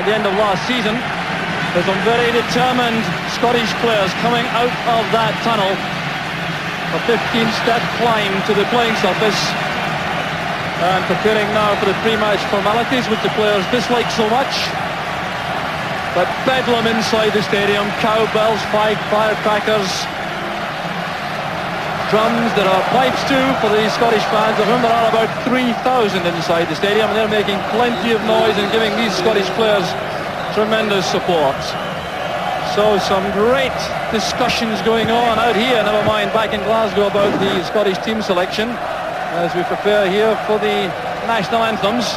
at the end of last season. There's some very determined Scottish players coming out of that tunnel. A 15-step climb to the playing surface and preparing now for the pre-match formalities, which the players dislike so much. But bedlam inside the stadium, cowbells, firecrackers, drums. There are pipes too for the Scottish fans, of whom there are about 3,000 inside the stadium, and they're making plenty of noise and giving these Scottish players tremendous support. So some great discussions going on out here, never mind back in Glasgow, about the Scottish team selection as we prepare here for the national anthems.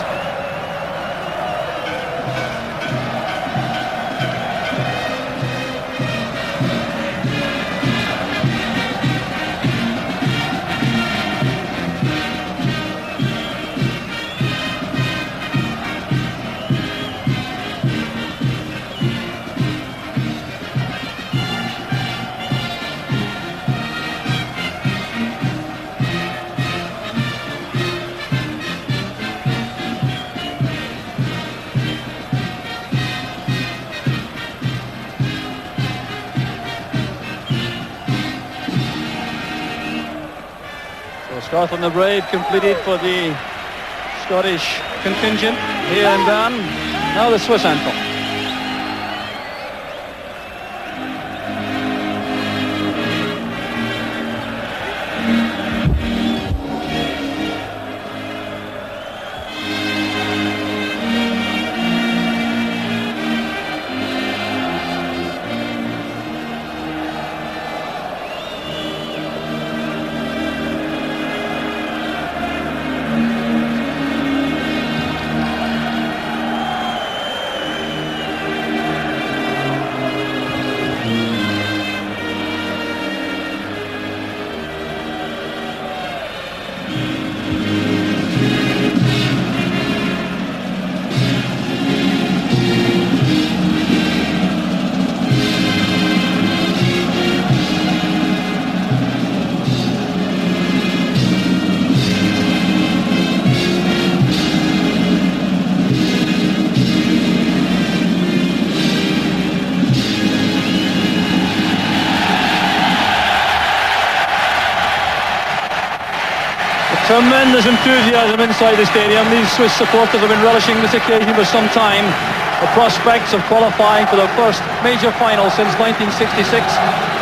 Scotland the Brave completed for the Scottish contingent here in Bern. Now the Swiss anthem. Tremendous enthusiasm inside the stadium. These Swiss supporters have been relishing this occasion for some time. The prospects of qualifying for the first major final since 1966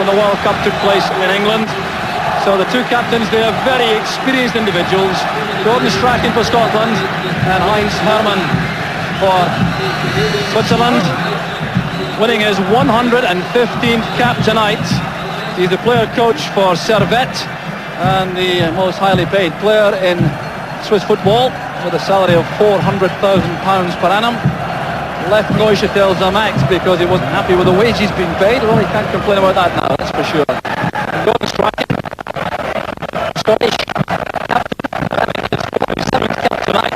when the World Cup took place in England. So the two captains, they are very experienced individuals. Gordon Strachan for Scotland and Heinz Hermann for Switzerland, winning his 115th cap tonight. He's the player coach for Servette, and the most highly paid player in Swiss football, with a salary of £400,000 per annum. Left Neuchâtel Xamax because he wasn't happy with the wage he's been paid. Well, he can't complain about that now, that's for sure. Gordon Strachan, Scottish captain, his 47th cap tonight.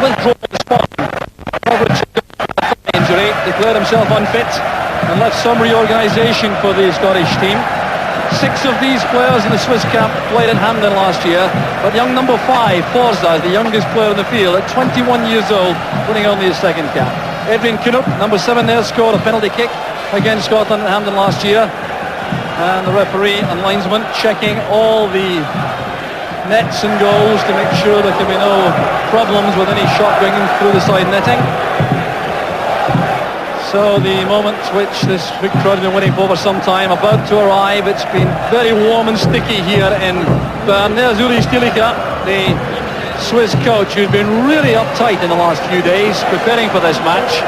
Withdrawal the spot. Coverage injury, declared himself unfit and left some reorganisation for the Scottish team. 6 of these players in the Swiss cap played in Hamden last year, but young number 5, Forza, the youngest player in the field, at 21 years old, winning only his 2nd cap. Adrian Knupp, number 7 there, scored a penalty kick against Scotland at Hamden last year. And the referee and linesman checking all the nets and goals to make sure there can be no problems with any shot going through the side netting. So the moment which this big crowd has been waiting for some time, about to arrive. It's been very warm and sticky here in Bern. There's Uli Stilica, the Swiss coach, who's been really uptight in the last few days, preparing for this match.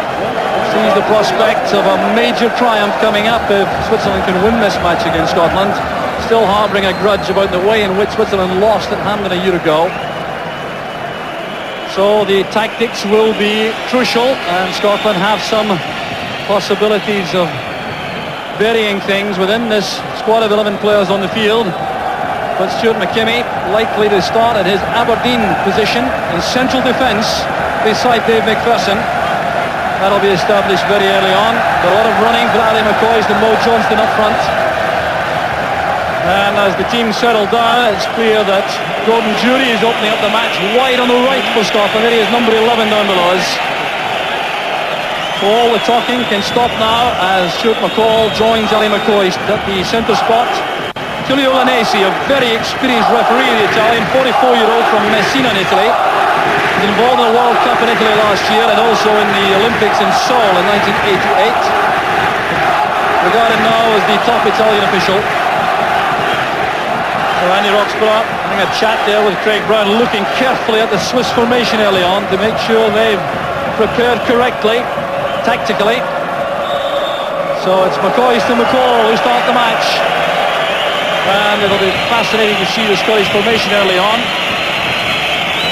Sees the prospect of a major triumph coming up if Switzerland can win this match against Scotland. Still harbouring a grudge about the way in which Switzerland lost at Hamden a year ago. So the tactics will be crucial, and Scotland have some possibilities of varying things within this squad of 11 players on the field. But Stuart McKimmie likely to start at his Aberdeen position in central defence beside Dave McPherson. That'll be established very early on. A lot of running for Ali McCoy, the Mo Johnston up front. And as the team settle down, it's clear that Gordon Jury is opening up the match wide on the right for Scotland. There he is, number 11 down below us. So all the talking can stop now as Stuart McCall joins Ali McCoist at the centre spot. Tullio Lanesi, a very experienced referee, the Italian, 44-year-old from Messina in Italy. He was involved in the World Cup in Italy last year and also in the Olympics in Seoul in 1988. Regarded now as the top Italian official. So Andy Roxburgh having a chat there with Craig Brown, looking carefully at the Swiss formation early on to make sure they've prepared correctly, tactically. So it's McCoist and McCall who start the match. And it'll be fascinating to see the Scottish formation early on.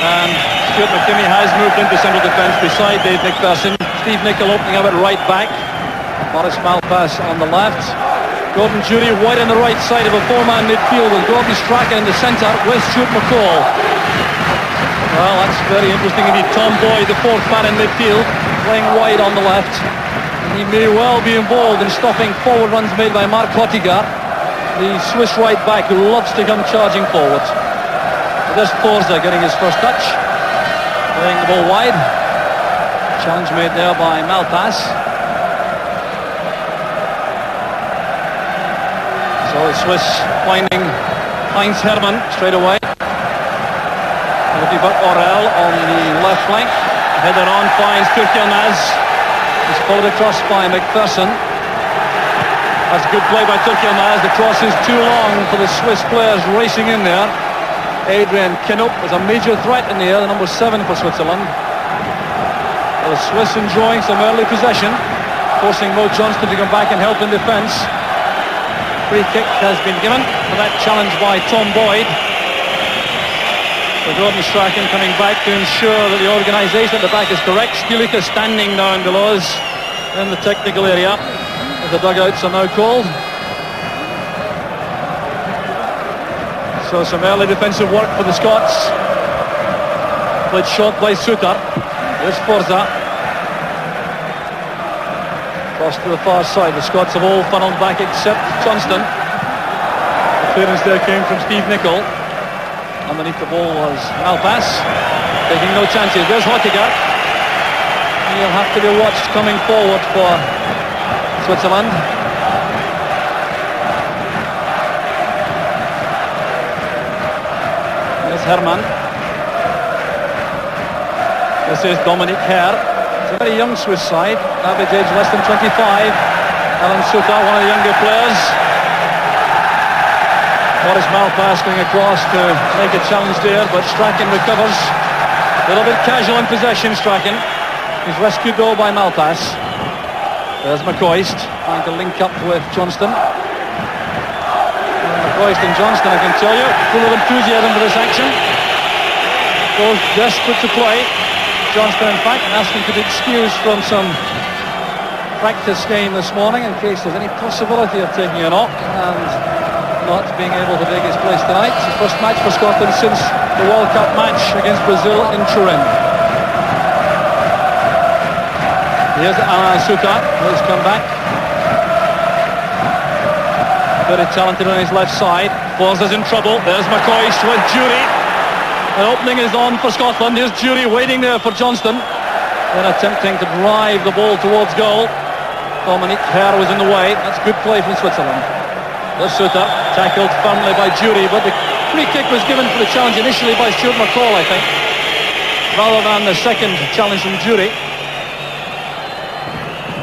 And Stuart McKimmie has moved into central defence beside Dave McPherson. Steve Nicol opening up at right back. Maurice Malpass on the left. Gordon Jury wide on the right side of a four-man midfield with Gordon Strachan in the centre with Stuart McCall. Well, that's very interesting indeed. Tom Boyd, the fourth man in midfield, playing wide on the left. And he may well be involved in stopping forward runs made by Mark Hottigar, the Swiss right back who loves to come charging forward. There's Forza getting his first touch, playing the ball wide. Challenge made there by Malpass. So the Swiss finding Heinz Hermann straight away. Looking for Orel on the left flank. Header on finds Turkianaz. He's followed across by McPherson. That's good play by Turkianaz. The cross is too long for the Swiss players racing in there. Adrian Kinnop is a major threat in the air, the number 7 for Switzerland. Well, the Swiss enjoying some early possession, forcing Mo Johnston to come back and help in defence. Free kick has been given for that challenge by Tom Boyd. So Gordon Strachan coming back to ensure that the organisation at the back is correct. Stilica standing down below us in the technical area as the dugouts are now called. So some early defensive work for the Scots. Played shot by Suter. Here's Forza. Cross to the far side. The Scots have all funneled back except Johnston. The clearance there came from Steve Nicol. Underneath the ball was Malpass. Taking no chances. There's Hottigar. He'll have to be watched coming forward for Switzerland. There's Hermann. This is Dominic Herr. It's a very young Swiss side, average age less than 25. Alan Suter, one of the younger players. Maurice Malpass going across to make a challenge there, but Strachan recovers. A little bit casual in possession, Strachan. He's rescued though by Malpass. There's McCoist trying to link up with Johnston. McCoist and Johnston, I can tell you, full of enthusiasm for this action. Both desperate to play. Johnston, in fact, asking to be excused from some practice game this morning in case there's any possibility of taking a knock and not being able to take his place tonight. It's the first match for Scotland since the World Cup match against Brazil in Turin. Here's Alain Suter, who's come back. Very talented on his left side. Forza's in trouble. There's McCoist with Jury. An opening is on for Scotland. Here's Jury waiting there for Johnston. Then attempting to drive the ball towards goal. Dominic Herr was in the way. That's good play from Switzerland. There's Suter, tackled firmly by Jury, but the free kick was given for the challenge initially by Stuart McCall, I think, rather than the second challenge from Jury.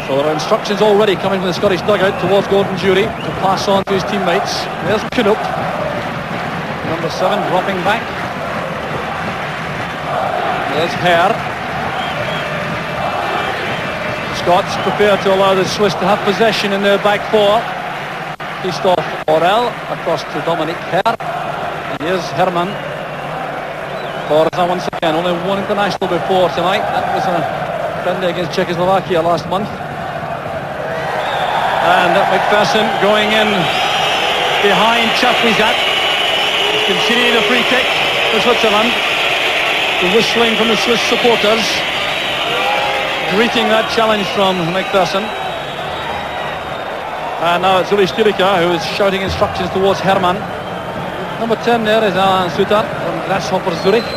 So there are instructions already coming from the Scottish dugout towards Gordon Jury to pass on to his teammates. There's Kinnop, number 7, dropping back. There's Herr. Scots prepared to allow the Swiss to have possession in their back four. Christophe Orel across to Dominic Herr. And here's Hermann. Forza once again, only one international before tonight. That was a friendly against Czechoslovakia last month. And McPherson going in behind Chapuisat. He's conceding a free kick for Switzerland. The whistling from the Swiss supporters, greeting that challenge from McPherson. And now it's Uli Stilica who is shouting instructions towards Herman. Number 10 there is Alan Suter from Grasshopper Zurich.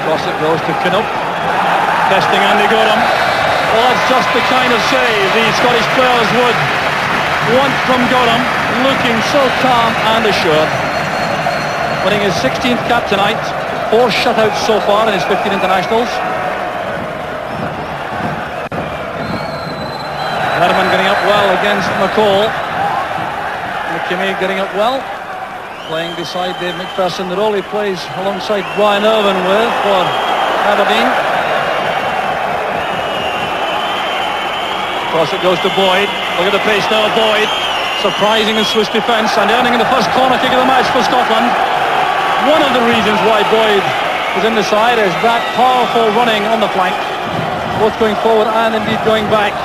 Cross it goes to Knoop. Testing Andy Gorham. Well, that's just the kind of save the Scottish players would want from Gorham. Looking so calm and assured. Winning his 16th cap tonight. 4 shutouts so far in his 15 internationals. Herman getting up well against McCall. McKimmie getting up well. Playing beside Dave McPherson, the role he plays alongside Brian Irwin with for Aberdeen. Cross it goes to Boyd. Look at the pace now of Boyd. Surprising in Swiss defence and earning in the first corner kick of the match for Scotland. One of the reasons why Boyd is in the side is that powerful running on the flank, both going forward and indeed going back.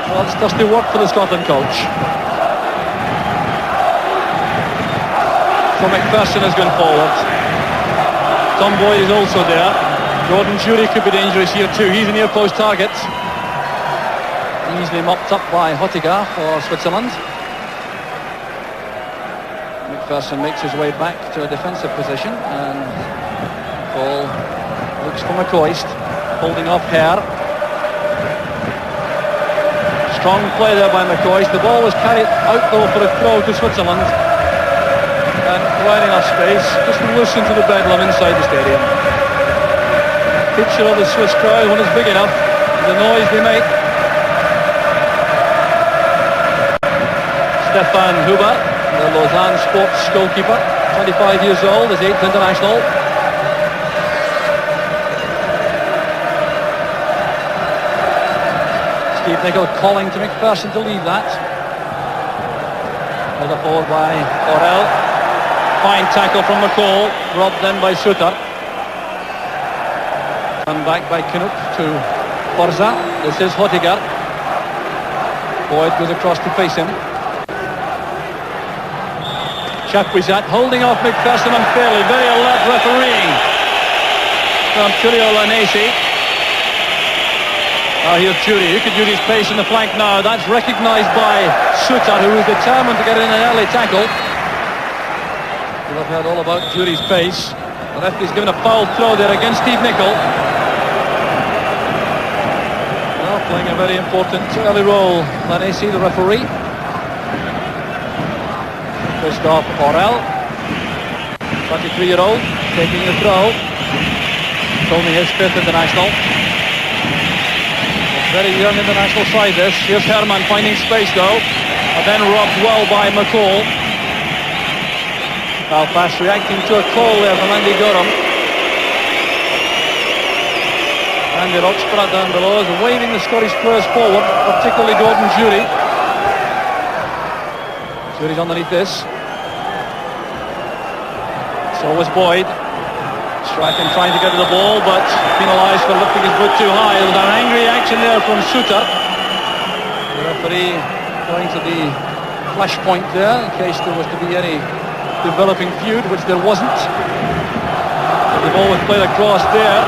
Well, it's dusty work for the Scotland coach. So McPherson has gone forward. Tom Boyd is also there. Gordon Jury could be dangerous here too. He's a near post target. Easily mopped up by Hottigar for Switzerland. McPherson makes his way back to a defensive position and ball looks for McCoist, holding off Hare. Strong play there by McCoist. The ball was carried out though for a throw to Switzerland. And quite enough space. Just listen to the bedlam inside the stadium. Picture of the Swiss crowd when it's big enough. The noise they make. Stefan Huber, the Lausanne sports goalkeeper, 25 years old, his 8th international. Steve Nicol calling to McPherson to leave that. Held up forward by Orell. Fine tackle from McCall, robbed then by Suter. And back by Knoop to Forza. This is Hottigar. Boyd goes across to face him. Chapuisat holding off McPherson unfairly. Very alert refereeing from Tullio Lanesi. Here's Jury, who could use his pace in the flank now. That's recognised by Suter, who is determined to get in an early tackle. You'll have heard all about Jury's pace. The referee's given a foul throw there against Steve Nicol. Well, playing a very important early role, Lanesi, the referee. Christophe Orell, 23-year-old, taking the throw. It's only his 5th international. A very young international side this. Here's Herman finding space though, and then robbed well by McCall. Belfast reacting to a call there from Andy Gorham. Andy Roxburgh down below is waving the Scottish players forward, particularly Gordon Jury. Jury's underneath this. So was Boyd. Strachan trying to get to the ball, but penalised for lifting his foot too high. There was an angry action there from Suter. The referee going to the flashpoint there in case there was to be any developing feud, which there wasn't. But the ball was played across there.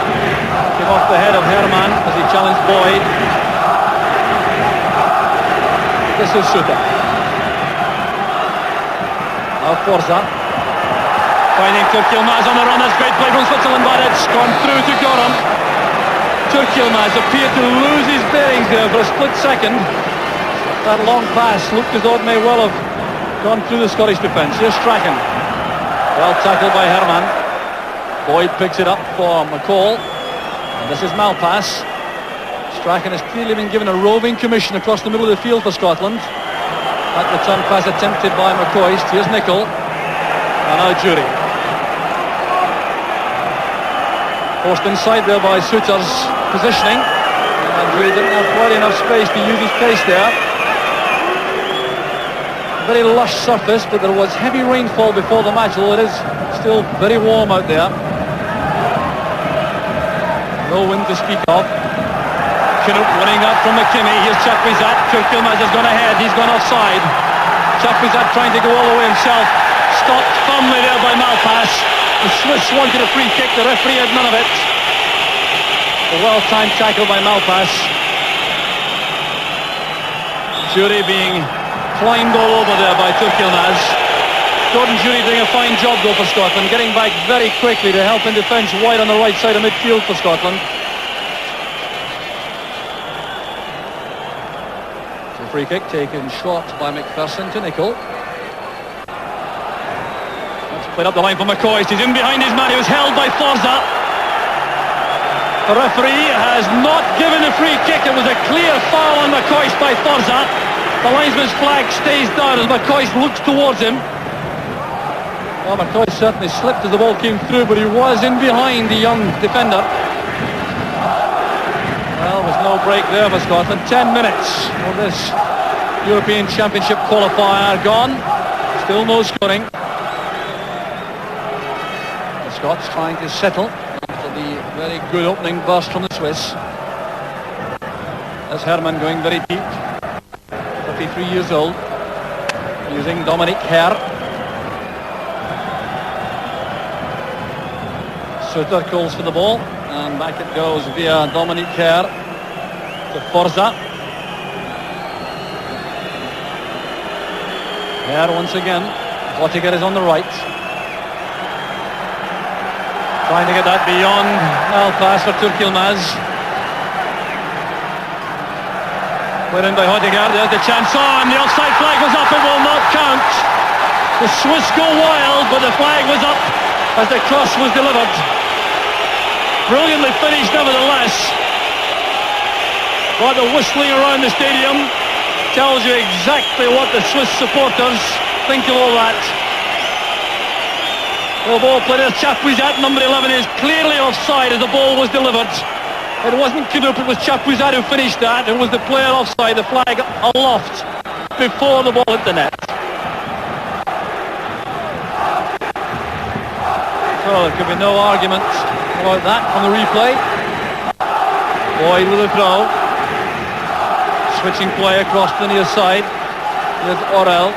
Came off the head of Herman as he challenged Boyd. This is Suter. Now Forza. Finding Turk Yilmaz on the run. That's great play from Switzerland, but it's gone through to Gorham. Turk Yilmaz appeared to lose his bearings there for a split second. That long pass looked as though it may well have gone through the Scottish defence. Here's Strachan. Well tackled by Herman. Boyd picks it up for McCall. And this is Malpass. Strachan has clearly been given a roving commission across the middle of the field for Scotland. That return pass attempted by McCoist. Here's Nicol. And now Jury. Forced inside there by Suter's positioning. And Jury didn't have quite enough space to use his pace there. Very lush surface, but there was heavy rainfall before the match, although it is still very warm out there. No wind to speak of. Knoop running up from McKimmie. Here's Chapuisat. Turk Yilmaz has gone ahead. He's gone offside. Chapuisat trying to go all the way himself. Stopped firmly there by Malpass. The Swiss wanted a free kick. The referee had none of it. A well-timed tackle by Malpass. Jury being climbed all over there by Turkilmaz. Gordon Jury doing a fine job though for Scotland, getting back very quickly to help in defence wide on the right side of midfield for Scotland. So free kick taken short by McPherson to Nicol. That's played up the line for McCoist. He's in behind his man. He was held by Forza. The referee has not given a free kick. It was a clear foul on McCoist by Forza. The linesman's flag stays down as McCoist looks towards him. Well, McCoist certainly slipped as the ball came through, but he was in behind the young defender. Well, there's no break there for Scotland. 10 minutes of this European Championship qualifier gone. Still no scoring. The Scots trying to settle after the very good opening burst from the Swiss. There's Herman going very deep. 33 years old. Using Dominic Herr. Suter calls for the ball, and back it goes via Dominic Herr to Forza. Herr once again. Oettinger is on the right. Trying to get that beyond. Pass for Turkilmaz. Played in by Oettinger. There's the chance on. The offside flag was up. It will not count. The Swiss go wild, but the flag was up as the cross was delivered. Brilliantly finished nevertheless. But the whistling around the stadium tells you exactly what the Swiss supporters think of all that. The ball played as Chapuisat, number 11, is clearly offside as the ball was delivered. It wasn't Knoop, it was Chapuisat who finished that. It was the player offside, the flag aloft before the ball hit the net. So there could be no argument about that from the replay. Boyd with a throw. Switching play across the near side with Orel.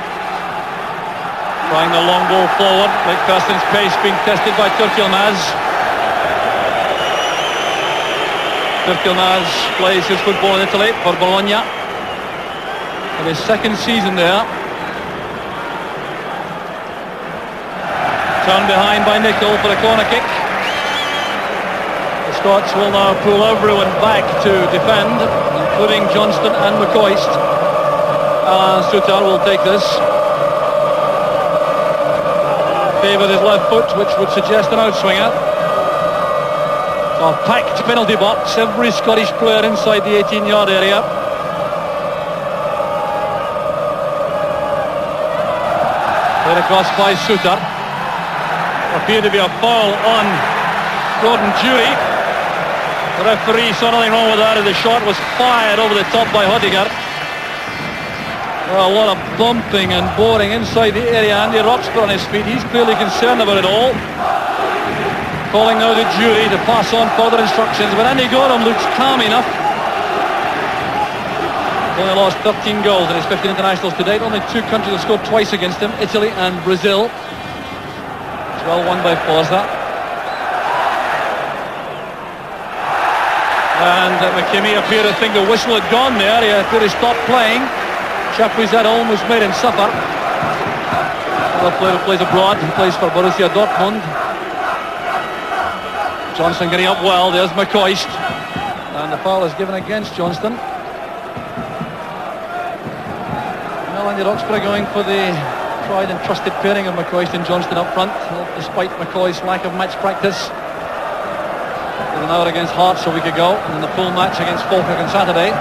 Trying the long ball forward. McPherson's pace being tested by Turkilmaz. Turkilmaz plays his football in Italy for Bologna. In his second season there. Turned behind by Nicol for a corner kick. The Scots will now pull everyone back to defend, including Johnston and McCoist. Alain Suter will take this. Favoured his left foot, which would suggest an outswinger. So a packed penalty box, every Scottish player inside the 18-yard area. Played across by Suter. Appeared to be a foul on Gordon Jury. The referee saw nothing wrong with that as the shot was fired over the top by Oettinger. Well, a lot of bumping and boring inside the area. Andy Roxburgh on his feet. He's clearly concerned about it all. Calling now the Jury to pass on further instructions, but Andy Gorham looks calm enough. Only lost 13 goals in his 15 internationals to date. Only two countries have scored twice against him, Italy and Brazil. Well won by Forza. And McKimmie appeared to think the whistle had gone there. He appeared to stop playing. Chapuisat almost made him suffer. Another player who plays abroad. He plays for Borussia Dortmund. Johnston getting up well. There's McCoist. And the foul is given against Johnston. Well, Andy Roxburgh going for the tried and trusted pairing of McCoist and Johnston up front, despite McCoy's lack of match practice. With an hour against Hearts a week ago, and the full match against Falkirk on Saturday.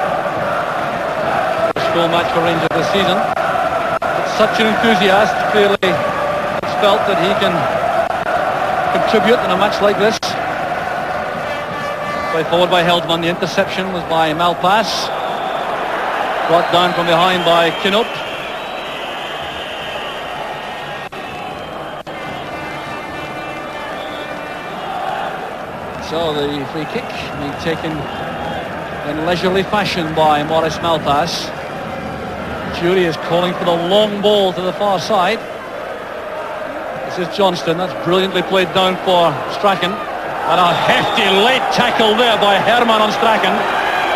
First full match for Rangers this season. But such an enthusiast, clearly it's felt that he can contribute in a match like this. Play forward by Heldman, the interception was by Malpass. Brought down from behind by Knoop. So the free kick being taken in leisurely fashion by Maurice Malpass. Jury is calling for the long ball to the far side. This is Johnston. That's brilliantly played down for Strachan. And a hefty late tackle there by Herman on Strachan,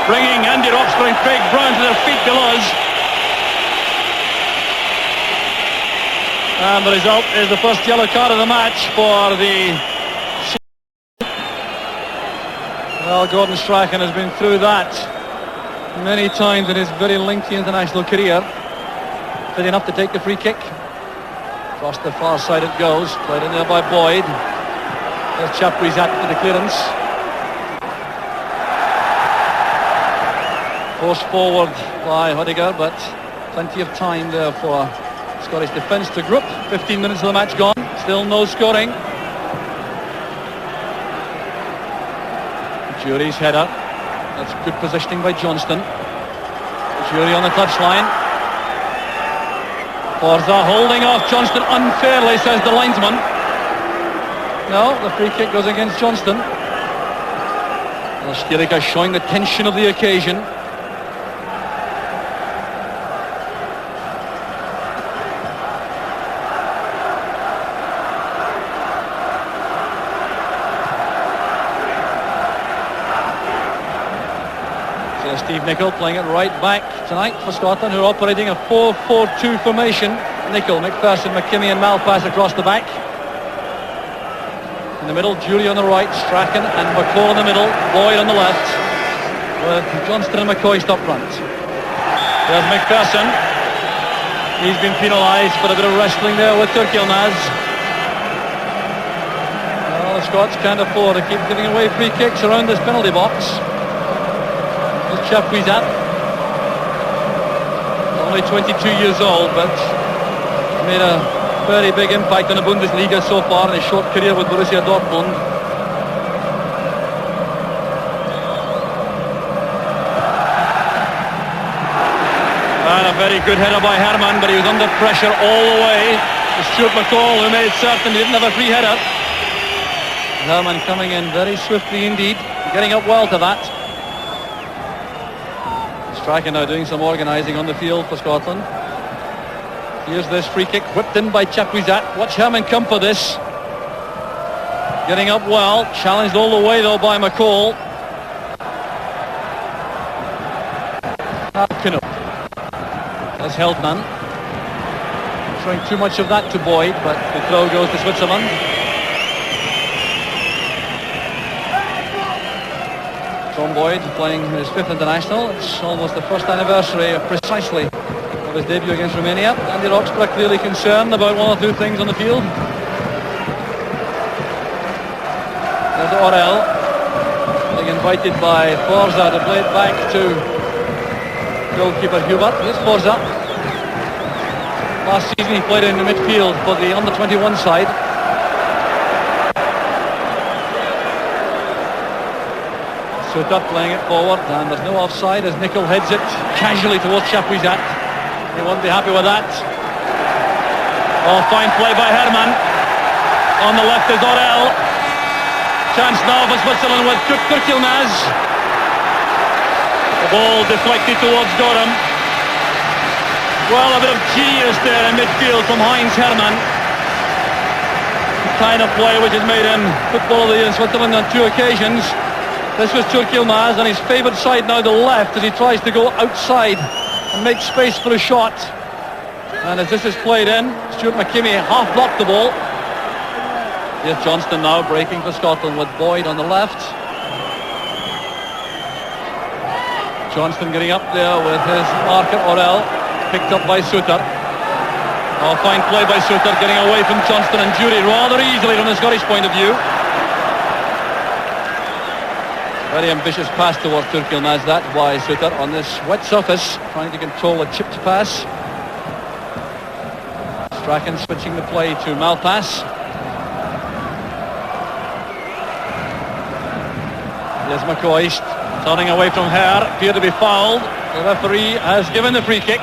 bringing Andy Roxburgh and Craig Brown to their feet below us. And the result is the first yellow card of the match for the... Well, Gordon Strachan has been through that many times in his very lengthy international career. Fit enough to take the free kick. Across the far side it goes. Played in there by Boyd. There's Chapuisat with the clearance. Forced forward by Hodegger, but plenty of time there for Scottish defence to group. 15 minutes of the match gone. Still no scoring. Jury's header. That's good positioning by Johnston. Jury on the touchline. Forza holding off Johnston unfairly, says the linesman. No, the free kick goes against Johnston. Stirica showing the tension of the occasion. Steve Nicol playing it right back tonight for Scotland, who are operating a 4-4-2 formation. Nicol, McPherson, McKimmie and Malpass across the back. In the middle, Jury on the right, Strachan and McCall in the middle, Boyd on the left, with Johnston and McCoist up front. There's McPherson. He's been penalised for a bit of wrestling there with Turkilnaz. Well, the Scots can't afford to keep giving away free kicks around this penalty box. Chapuisat, only 22 years old, but made a very big impact on the Bundesliga so far in his short career with Borussia Dortmund. And a very good header by Herman, but he was under pressure all the way. Stuart McCall, who made certain he didn't have a free header. Herman coming in very swiftly indeed, getting up well to that. Strachan now doing some organising on the field for Scotland. Here's this free kick whipped in by Chapuisat. Watch Herman come for this. Getting up well, challenged all the way though by McCall. Canoe. That's Heldman. Showing too much of that to Boyd, but the throw goes to Switzerland. Tom Boyd playing his 5th international. It's almost the first anniversary precisely of his debut against Romania. Andy Roxburgh clearly concerned about one or two things on the field. There's Orel being invited by Forza to play it back to goalkeeper Hubert. Here's Forza. Last season he played in the midfield for the under-21 side. Suter playing it forward, and there's no offside as Nicol heads it casually towards Chapuisat. He won't be happy with that. Oh, fine play by Herman. On the left is Orel. Chance now for Switzerland with Turkilnaz. The ball deflected towards Gorham. Well, a bit of genius there in midfield from Heinz Herman. The kind of play which has made him Footballer of the Year in Switzerland on 2 occasions. This was Turkilnaz on his favoured side now, the left, as he tries to go outside and make space for a shot. And as this is played in, Stuart McKimmie half blocked the ball. Here's Johnston now breaking for Scotland with Boyd on the left. Johnston getting up there with his marker Orel, picked up by Suter. Oh, fine play by Suter, getting away from Johnston and Jury rather easily from the Scottish point of view. Very ambitious pass towards Turkilnaz, that by Suter on this wet surface, trying to control a chipped pass. Strachan switching the play to Malpass. There's McCoist, turning away from her, appeared to be fouled. The referee has given the free kick.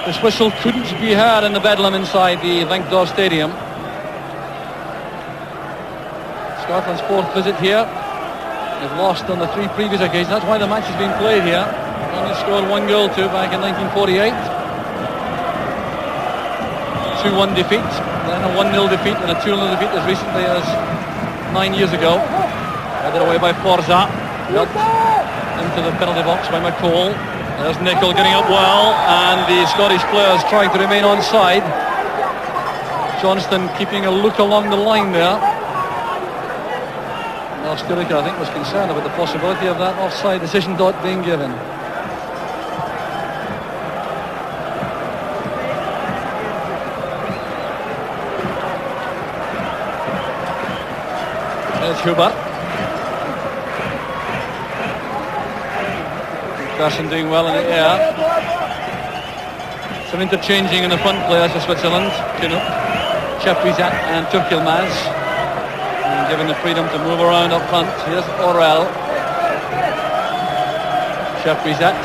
This whistle couldn't be heard in the bedlam inside the Vankdorf Stadium. Scotland's 4th visit here. They've lost on the 3 previous occasions. That's why the match has been played here. Only scored 1 goal to back in 1948. 2-1 defeat, then a 1-0 defeat and a 2-0 defeat as recently as 9 years ago. Headed away by Forza. Into the penalty box by McCall. There's Nicol getting up well, and the Scottish players trying to remain onside. Johnston keeping a look along the line there. Sturridge, I think, was concerned about the possibility of that offside decision not being given. There's Hubert. Person doing well in the air. Some interchanging in the front players for Switzerland. Kinup, Chaprizat and Turkilmaz. Given the freedom to move around up front. Here's Orel. Chaprizat.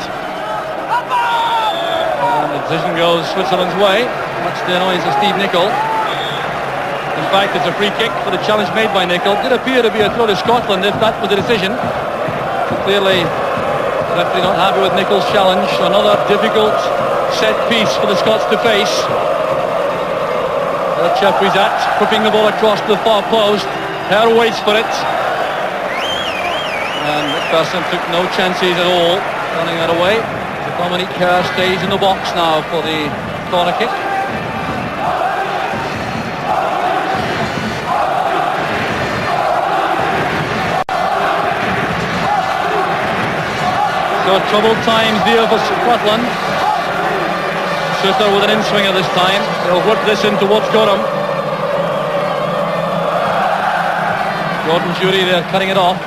And the decision goes Switzerland's way, much to the annoyance of Steve Nicol. In fact, it's a free kick for the challenge made by Nicol. Did appear to be a throw to Scotland if that was the decision. So clearly, the referee not happy with Nicol's challenge. So another difficult set piece for the Scots to face. Chaprizat whipping the ball across to the far post. Kerr waits for it. And McPherson took no chances at all running that away. So Dominic Kerr stays in the box now for the corner kick. So troubled times there for Scotland. Suter with an in-swinger this time. They'll work this in towards Gorham. Gordon Jury there cutting it off.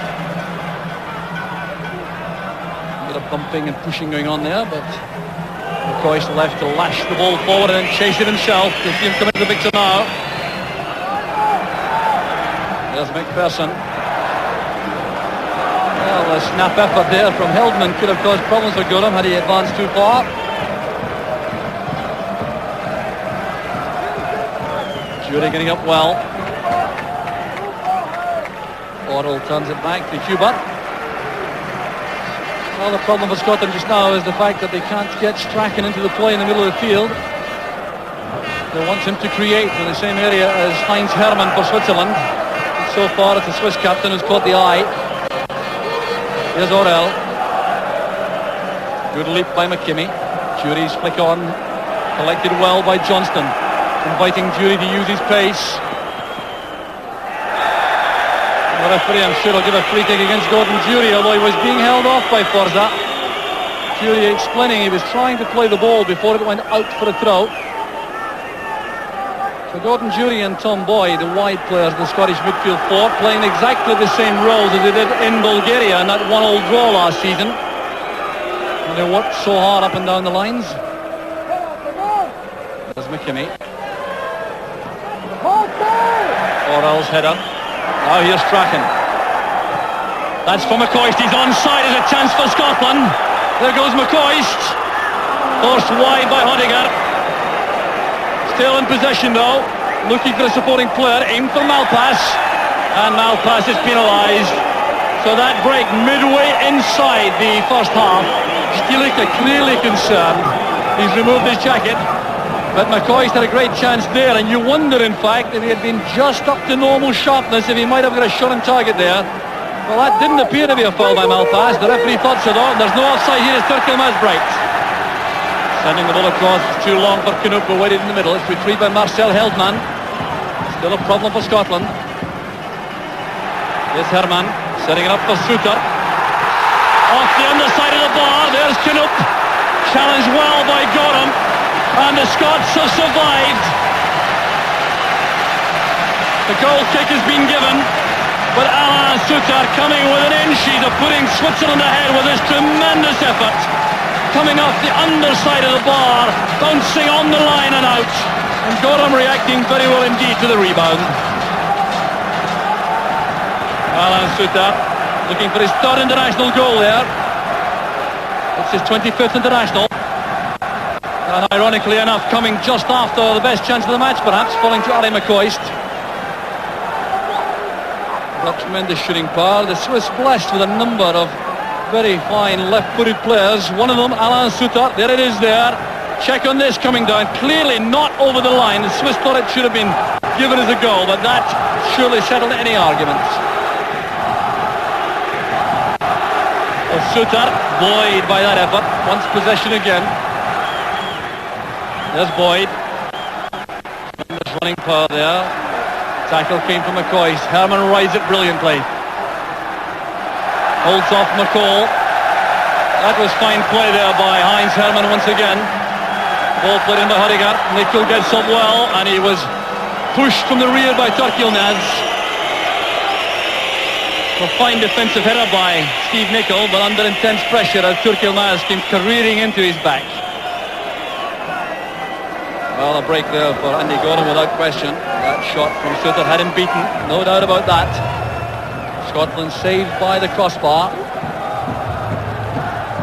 A bit of bumping and pushing going on there, but McCoy's left to lash the ball forward and chase it himself. You see him coming to the picture now. There's McPherson. Well, a snap effort there from Hildman could have caused problems for Gorham had he advanced too far. Jury getting up well. Orel turns it back to Hubert. Well, the problem for Scotland just now is the fact that they can't get Strachan into the play in the middle of the field. They want him to create in the same area as Heinz Hermann for Switzerland. And so far it's the Swiss captain who's caught the eye. Here's Orel. Good leap by McKimmie. Jury's flick on. Collected well by Johnston. Inviting Jury to use his pace. The referee, I'm sure, will give a free kick against Gordon Jury, although he was being held off by Forza. Jury explaining he was trying to play the ball before it went out for a throw. So Gordon Jury and Tom Boyd, the wide players of the Scottish midfield four, playing exactly the same roles as they did in Bulgaria in that 1-1 draw last season. And they worked so hard up and down the lines. There's McKimmie. Orel's header. Now here's Strachan. That's for McCoist. He's onside. There's a chance for Scotland. There goes McCoist. Forced wide by Hodegger. Still in possession though. Looking for a supporting player. Aimed for Malpass. And Malpass is penalised. So that break midway inside the first half. Stilica clearly concerned. He's removed his jacket. But McCoy's had a great chance there, and you wonder, in fact, if he had been just up to normal sharpness, if he might have got a shot on target there. Well, that didn't appear to be a foul by Malpass. The referee thought so, though. There's no offside here as Turkilmaz breaks. Sending the ball across. It's too long for Kinup, who waited in the middle. It's retrieved by Marcel Heldman. Still a problem for Scotland. Here's Hermann, setting it up for Suter. Off the underside of the bar, there's Kinup. Challenged well by Gorham. And the Scots have survived. The goal kick has been given, but Alain Suter coming with an in-sheet of putting Switzerland ahead with this tremendous effort. Coming off the underside of the bar, bouncing on the line and out. And Gorham reacting very well indeed to the rebound. Alain Suter looking for his third international goal there. It's his 25th international. And ironically enough, coming just after the best chance of the match, perhaps, falling to Ali McCoist. Got tremendous shooting power. The Swiss blessed with a number of very fine left-footed players. One of them, Alain Suter. There it is there. Check on this coming down. Clearly not over the line. The Swiss thought it should have been given as a goal, but that surely settled any arguments. Well, Suter, buoyed by that effort. Wants possession again. There's Boyd. running power there. Tackle came from McCoy. Herman rides it brilliantly. Holds off McCall. That was fine play there by Heinz Herman once again. Ball played in by Hødegaard. Nickel gets up well, and he was pushed from the rear by Turkilnaz. A fine defensive header by Steve Nicol, but under intense pressure as Turkilnaz came careering into his back. Well, a break there for Andy Gordon without question. That shot from Suter had him beaten, no doubt about that. Scotland saved by the crossbar.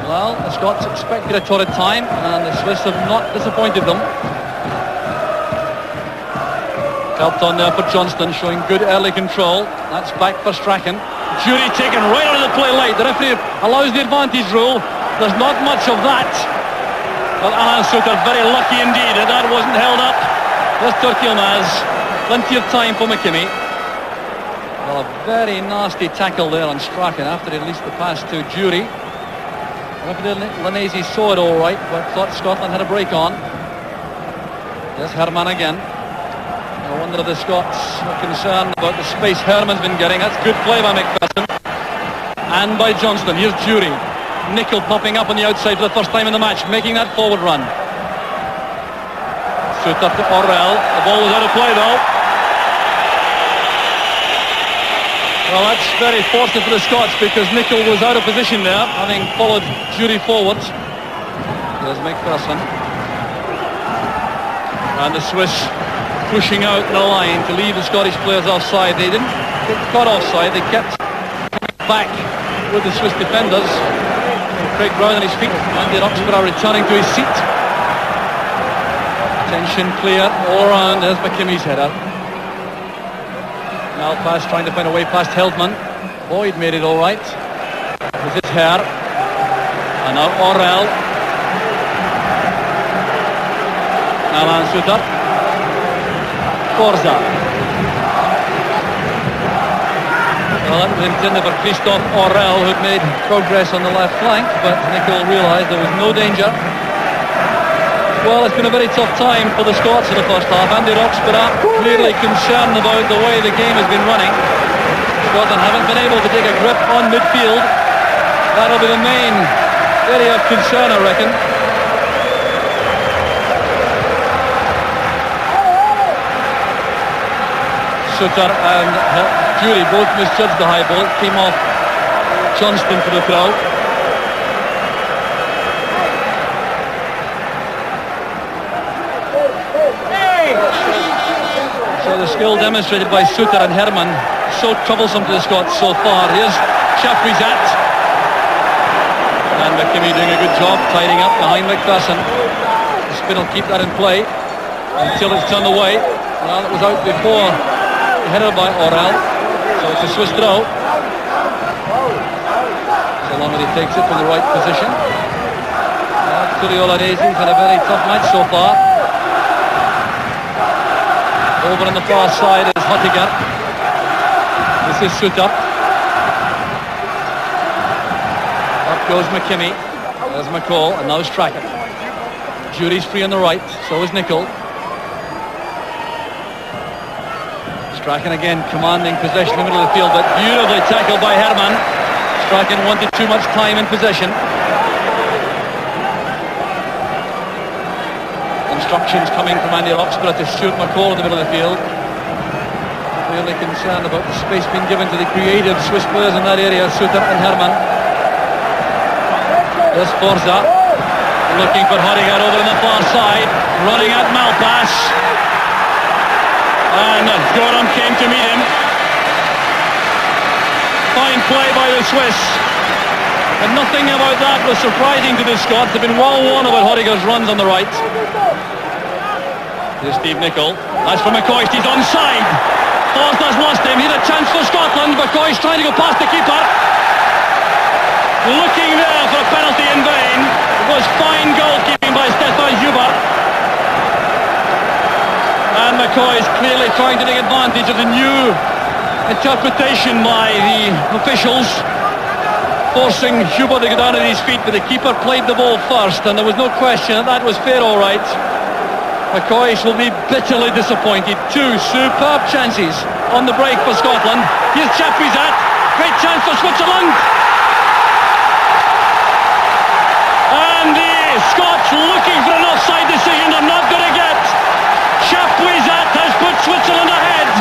Well, the Scots expected a torrid time, and the Swiss have not disappointed them. Helped on there for Johnston, showing good early control. That's back for Strachan. Jury taken right out of the play late. The referee allows the advantage rule. There's not much of that. But Alan Suter very lucky indeed that that wasn't held up. There's Turkilnaz. Plenty of time for McKimmie. Well, a very nasty tackle there on Strachan after he released the pass to Jury. Referee Lanese saw it all right, but thought Scotland had a break on. There's Herman again. No wonder the Scots are concerned about the space Herman's been getting. That's good play by McPherson. And by Johnston. Here's Jury. Nicol popping up on the outside for the first time in the match, making that forward run. Suter to Orrell. The ball was out of play though. Well, that's very fortunate for the Scots because Nicol was out of position there, having followed Jury forwards. There's McPherson. And the Swiss pushing out the line to leave the Scottish players offside. They didn't get caught offside, they kept back with the Swiss defenders. Craig Brown on his feet, Andy Roxburgh returning to his seat. Tension clear all around. There's McKimmie's header. Malpass trying to find a way past Heldman. Boyd made it all right. This is Herr. And now Orrell. Alan Suter. Forza. Well, that was intended for Christophe Orrell, who'd made progress on the left flank, but Nicol realised there was no danger. Well, it's been a very tough time for the Scots in the first half. Andy Roxburgh clearly concerned about the way the game has been running. Scotland haven't been able to take a grip on midfield. That'll be the main area of concern, I reckon. Suter and Jury both misjudged the high ball. It came off Johnston for the throw. So the skill demonstrated by Suter and Herman, so troublesome to the Scots so far. Here's Chaprizat. And McKimmie doing a good job tidying up behind McPherson. The spin will keep that in play until it's turned away. Well, it was out before. Header by Orrell, so it's a Swiss throw. So long as he takes it from the right position. Tullio Lanese had a very tough match so far. Over on the far side is Hødegaard. This is Suter. Up goes McKimmie. There's McCall, and now Strachan. Jury's free on the right, so is Nicol. Strachan again commanding possession in the middle of the field, but beautifully tackled by Herman. Strachan wanted too much time in possession. Instructions coming from Andy Roxburgh to shoot McCall in the middle of the field. Clearly concerned about the space being given to the creative Swiss players in that area, Suter and Herman. There's Forza, looking for Hødegaard over on the far side, running at Malpass. And Gordon came to meet him. Fine play by the Swiss. And nothing about that was surprising to the Scots. They've been well warned about Hødegaard's runs on the right. Here's Steve Nicol. That's for McCoy. He's onside. Forster's lost him. Here's a chance for Scotland. McCoy's trying to go past the keeper. Looking there for a penalty in vain. It was fine goalkeeping by Stefan Hubert. And McCoy is clearly trying to take advantage of the new interpretation by the officials, forcing Hubert to go down on his feet, but the keeper played the ball first, and there was no question that that was fair all right. McCoy will be bitterly disappointed. Two superb chances on the break for Scotland. Here's Chapuisat. Great chance for Switzerland. And the Scots looking for an offside decision. They're not going to get. Chapuisat has put Switzerland ahead.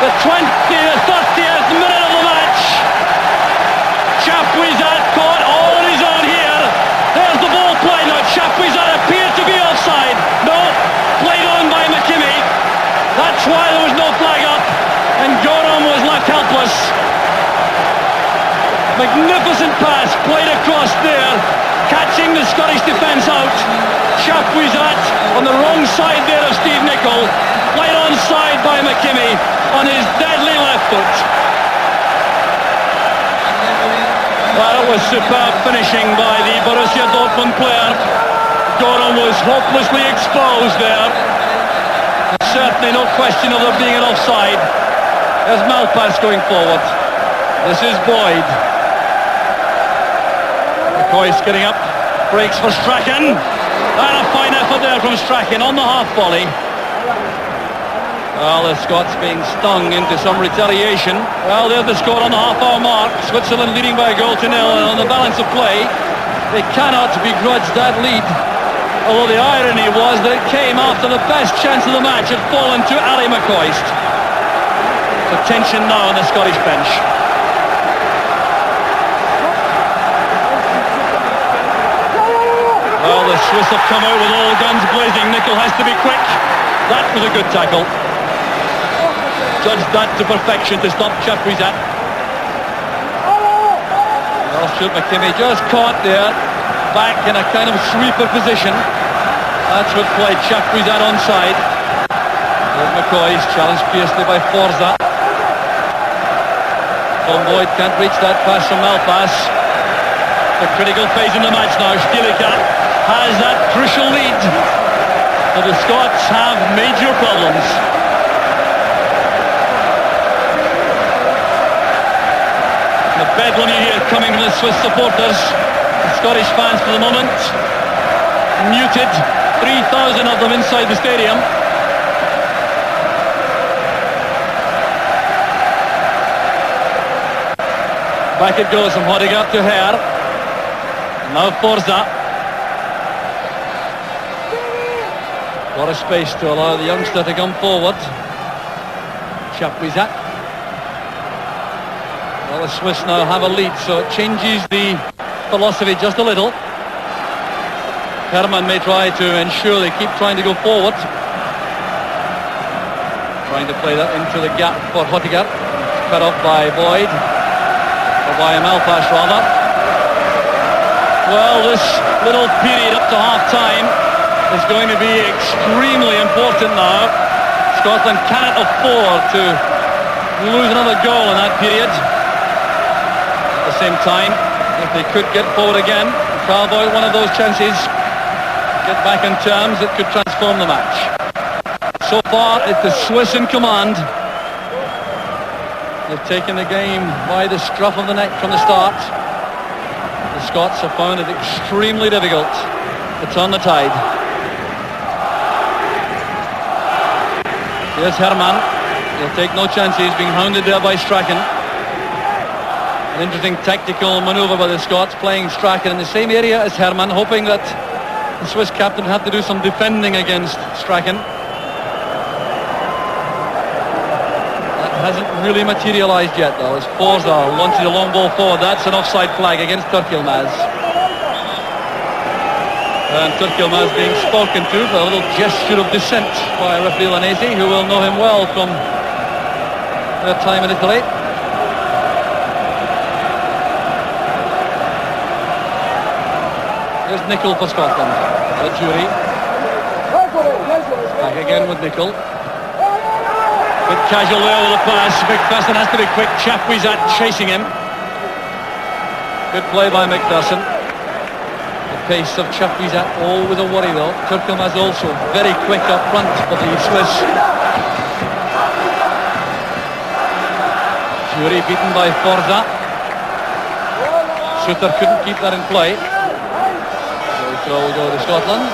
The 30th minute of the match. Chapuisat caught all on his own here. There's the ball play. Now Chapuisat appeared to be offside. No, played on by McKimmie. That's why there was no flag up. And Gorham was left helpless. Magnificent pass played across there, catching the Scottish defence out. Chapuisat on the wrong side there of Steve Nicol. Played onside by McKimmie on his deadly left foot. Well, it was superb finishing by the Borussia Dortmund player. Gorham was hopelessly exposed there. Certainly no question of there being an offside. There's Malpass going forward. This is Boyd. McCoy's getting up. Breaks for Strachan. And a fine effort there from Strachan on the half volley. Well, the Scots being stung into some retaliation. Well, there's the score on the half-hour mark. Switzerland leading by a goal to nil, and on the balance of play, they cannot begrudge that lead. Although the irony was that it came after the best chance of the match had fallen to Ali McCoist. So tension now on the Scottish bench. Well, the Swiss have come out with all guns blazing. Nicol has to be quick. That was a good tackle. Judged that to perfection to stop Chapuisat. Well, should McKimmie just caught there, back in a kind of sweeper position. That's what played Chapuisat onside. There's McCoy's challenged fiercely by Forza. Tom Boyd can't reach that pass from Malpass. The critical phase in the match now. Stilica has that crucial lead. So the Scots have major problems. The bedlam you hear coming from the Swiss supporters. The Scottish fans for the moment muted. 3,000 of them inside the stadium. Back it goes from Odegaard to Herr. Now Forza. A lot of space to allow the youngster to come forward. Chapuisat. Well, the Swiss now have a lead, so it changes the philosophy just a little. Hermann may try to ensure they keep trying to go forward. Trying to play that into the gap for Odegaard. Cut off by Boyd. Or by Malpass rather. Well, this little period up to half-time is going to be extremely important now. Scotland cannot afford to lose another goal in that period. At the same time, if they could get forward again, carve out one of those chances, get back in terms, it could transform the match. So far, it's the Swiss in command. They've taken the game by the scruff of the neck from the start. The Scots have found it extremely difficult to turn the tide. Here's Hermann. He'll take no chances, being hounded there by Strachan. An interesting tactical manoeuvre by the Scots, playing Strachan in the same area as Hermann, hoping that the Swiss captain would have to do some defending against Strachan. That hasn't really materialised yet, though, as Forza launches a long ball forward. That's an offside flag against Turkilmaz. And Turkilmaz being spoken to for a little gesture of dissent by referee Lanesi, who will know him well from their time in Italy. There's Nicol for Scotland. The jury. Back again with Nicol. Bit casual there with the pass. McPherson has to be quick. Chapuisat chasing him. Good play by McPherson. The pace of Chapuisat always a worry though. Turkilmaz also very quick up front for the Swiss. Jury beaten by Forza. Suter couldn't keep that in play. So will go to Scotland.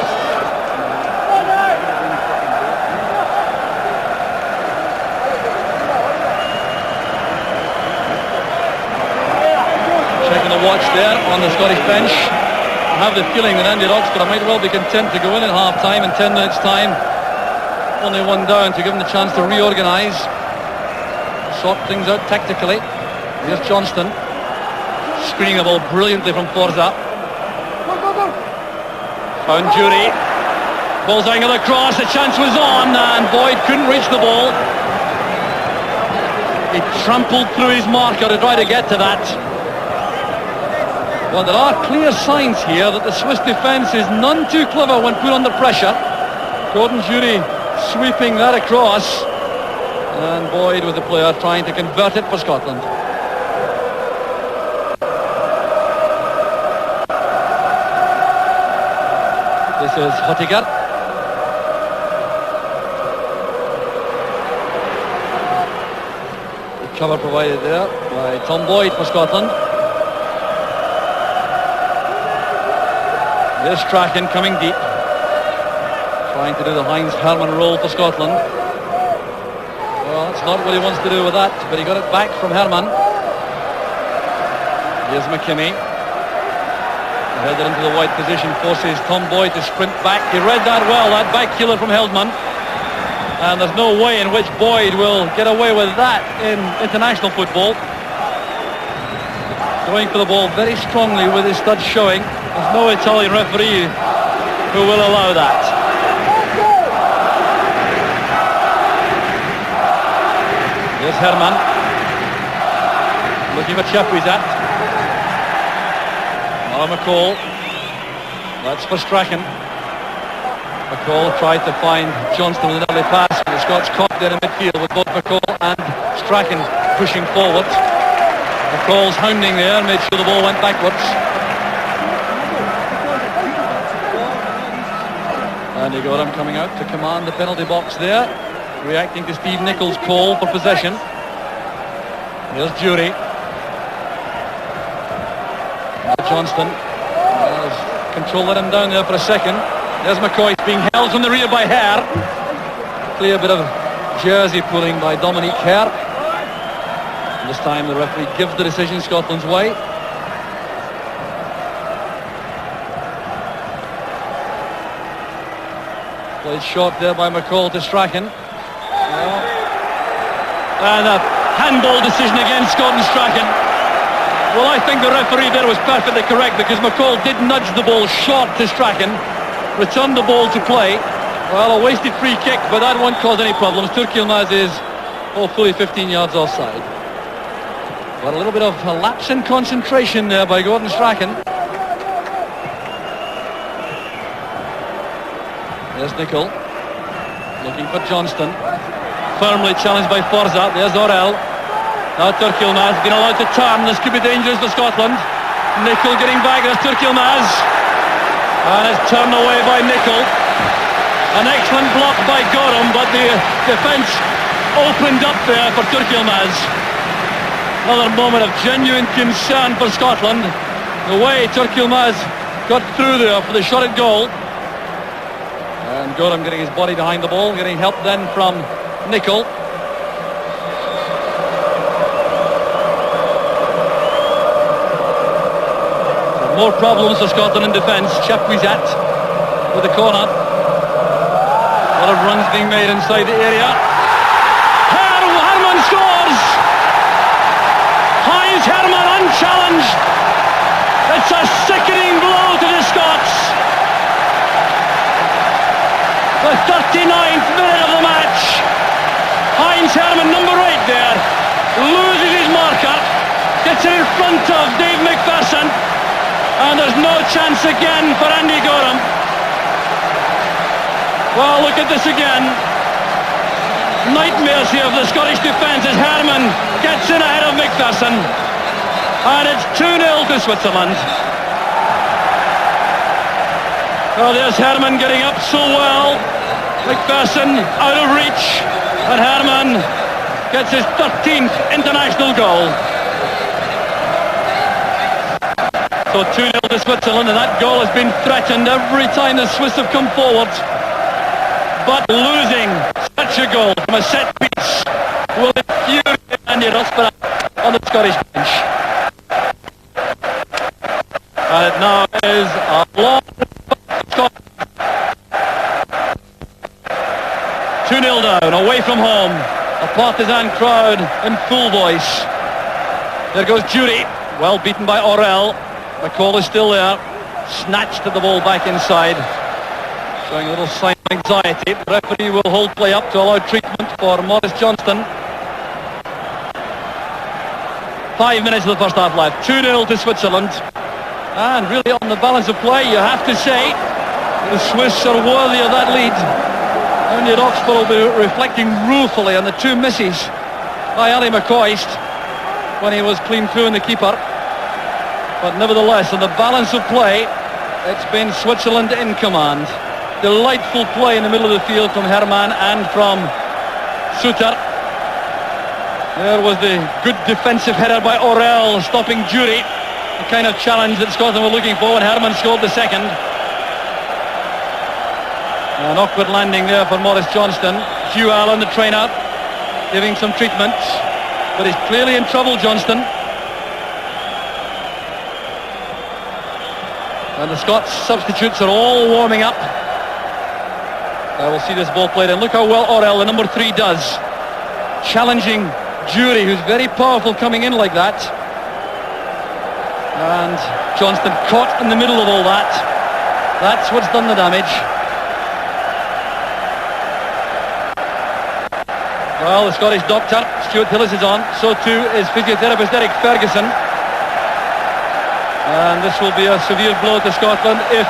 watch there on the Scottish bench. I have the feeling that Andy Roxburgh might well be content to go in at half-time in 10 minutes' time. Only one down to give him the chance to reorganise, sort things out tactically. Here's Johnston, screening the ball brilliantly from Forza. Found Jury. Ball's angled across, the chance was on, and Boyd couldn't reach the ball. He trampled through his marker to try to get to that. Well, there are clear signs here that the Swiss defence is none too clever when put under pressure. Gordon Jury sweeping that across, and Boyd with the player trying to convert it for Scotland. This is Hottiger. The cover provided there by Tom Boyd for Scotland. There's Strachan coming deep, trying to do the Heinz Hermann roll for Scotland. Well, it's not what he wants to do with that, but he got it back from Hermann. Here's McKinney. Headed into the wide position, forces Tom Boyd to sprint back. He read that well, that back heeler from Heldman. And there's no way in which Boyd will get away with that in international football. Going for the ball very strongly with his studs showing. There's no Italian referee who will allow that. Here's Hermann. Looking for Chapuisat. Now McCall. That's for Strachan. McCall tried to find Johnston with an early pass. The Scots caught there in midfield with both McCall and Strachan pushing forward. McCall's hounding there, made sure the ball went backwards. Andy Gorham coming out to command the penalty box there, reacting to Steve Nichols' call for possession. Here's Jury. Johnston. Control let him down there for a second. There's McCoy being held from the rear by Hare. Clear bit of jersey pulling by Dominique Hare. This time the referee gives the decision Scotland's way. Played short there by McCall to Strachan. And a handball decision against Scott and Strachan. Well, I think the referee there was perfectly correct, because McCall did nudge the ball short to Strachan, returned the ball to play. Well, a wasted free kick, but that won't cause any problems. Turki Yilmaz is fully 15 yards offside. But a little bit of a lapse in concentration there by Gordon Strachan. There's Nicol, looking for Johnston. Firmly challenged by Forza. There's Orel. Now Turki Yilmaz been allowed to turn. This could be dangerous for Scotland. Nicol getting back. There's Turki Yilmaz. And it's turned away by Nicol. An excellent block by Gorham, but the defence opened up there for Turki Yilmaz. Another moment of genuine concern for Scotland. The way Turki Yilmaz got through there for the shot at goal. And Gorham getting his body behind the ball, getting help then from Nicol. More problems for Scotland in defence. Chapuisat with the corner. A lot of runs being made inside the area. Hermann scores! Heinz Hermann unchallenged. It's a sickening blow to the Scots. The 39th minute of the match. Heinz Hermann, number 8 there, loses his marker, gets it in front of Dave McPherson, and there's no chance again for Andy Gorham. Well, look at this again. Nightmares here for the Scottish defence as Hermann gets in ahead of McPherson. And it's 2-0 to Switzerland. Well, there's Hermann getting up so well. McPherson out of reach. And Hermann gets his 13th international goal. So 2-0 to Switzerland, and that goal has been threatened every time the Swiss have come forward. But losing such a goal from a set piece will infuriate Andy Roxburgh on the Scottish bench. 2-0 down, away from home. A partisan crowd in full voice. There goes Jury, well beaten by Orel. McCall is still there, snatched at the ball back inside, showing a little sign of anxiety. The referee will hold play up to allow treatment for Maurice Johnston. 5 minutes of the first half left, 2-0 to Switzerland. And really on the balance of play, you have to say, the Swiss are worthy of that lead. Only at Oxford will be reflecting ruefully on the two misses by Ali McCoist when he was clean through in the keeper. But nevertheless, on the balance of play, it's been Switzerland in command. Delightful play in the middle of the field from Hermann and from Suter. There was the good defensive header by Orel, stopping Jury. The kind of challenge that Scotland were looking for when Hermann scored the second. An awkward landing there for Maurice Johnston. Hugh Allen, the trainer, giving some treatment. But he's clearly in trouble, Johnston. And the Scots substitutes are all warming up. I will see this ball played in. Look how well Orel, the number 3, does. Challenging Jury, who's very powerful coming in like that. And Johnston caught in the middle of all that. That's what's done the damage. Well, the Scottish doctor, Stuart Hillis, is on. So too is physiotherapist Eric Ferguson. And this will be a severe blow to Scotland if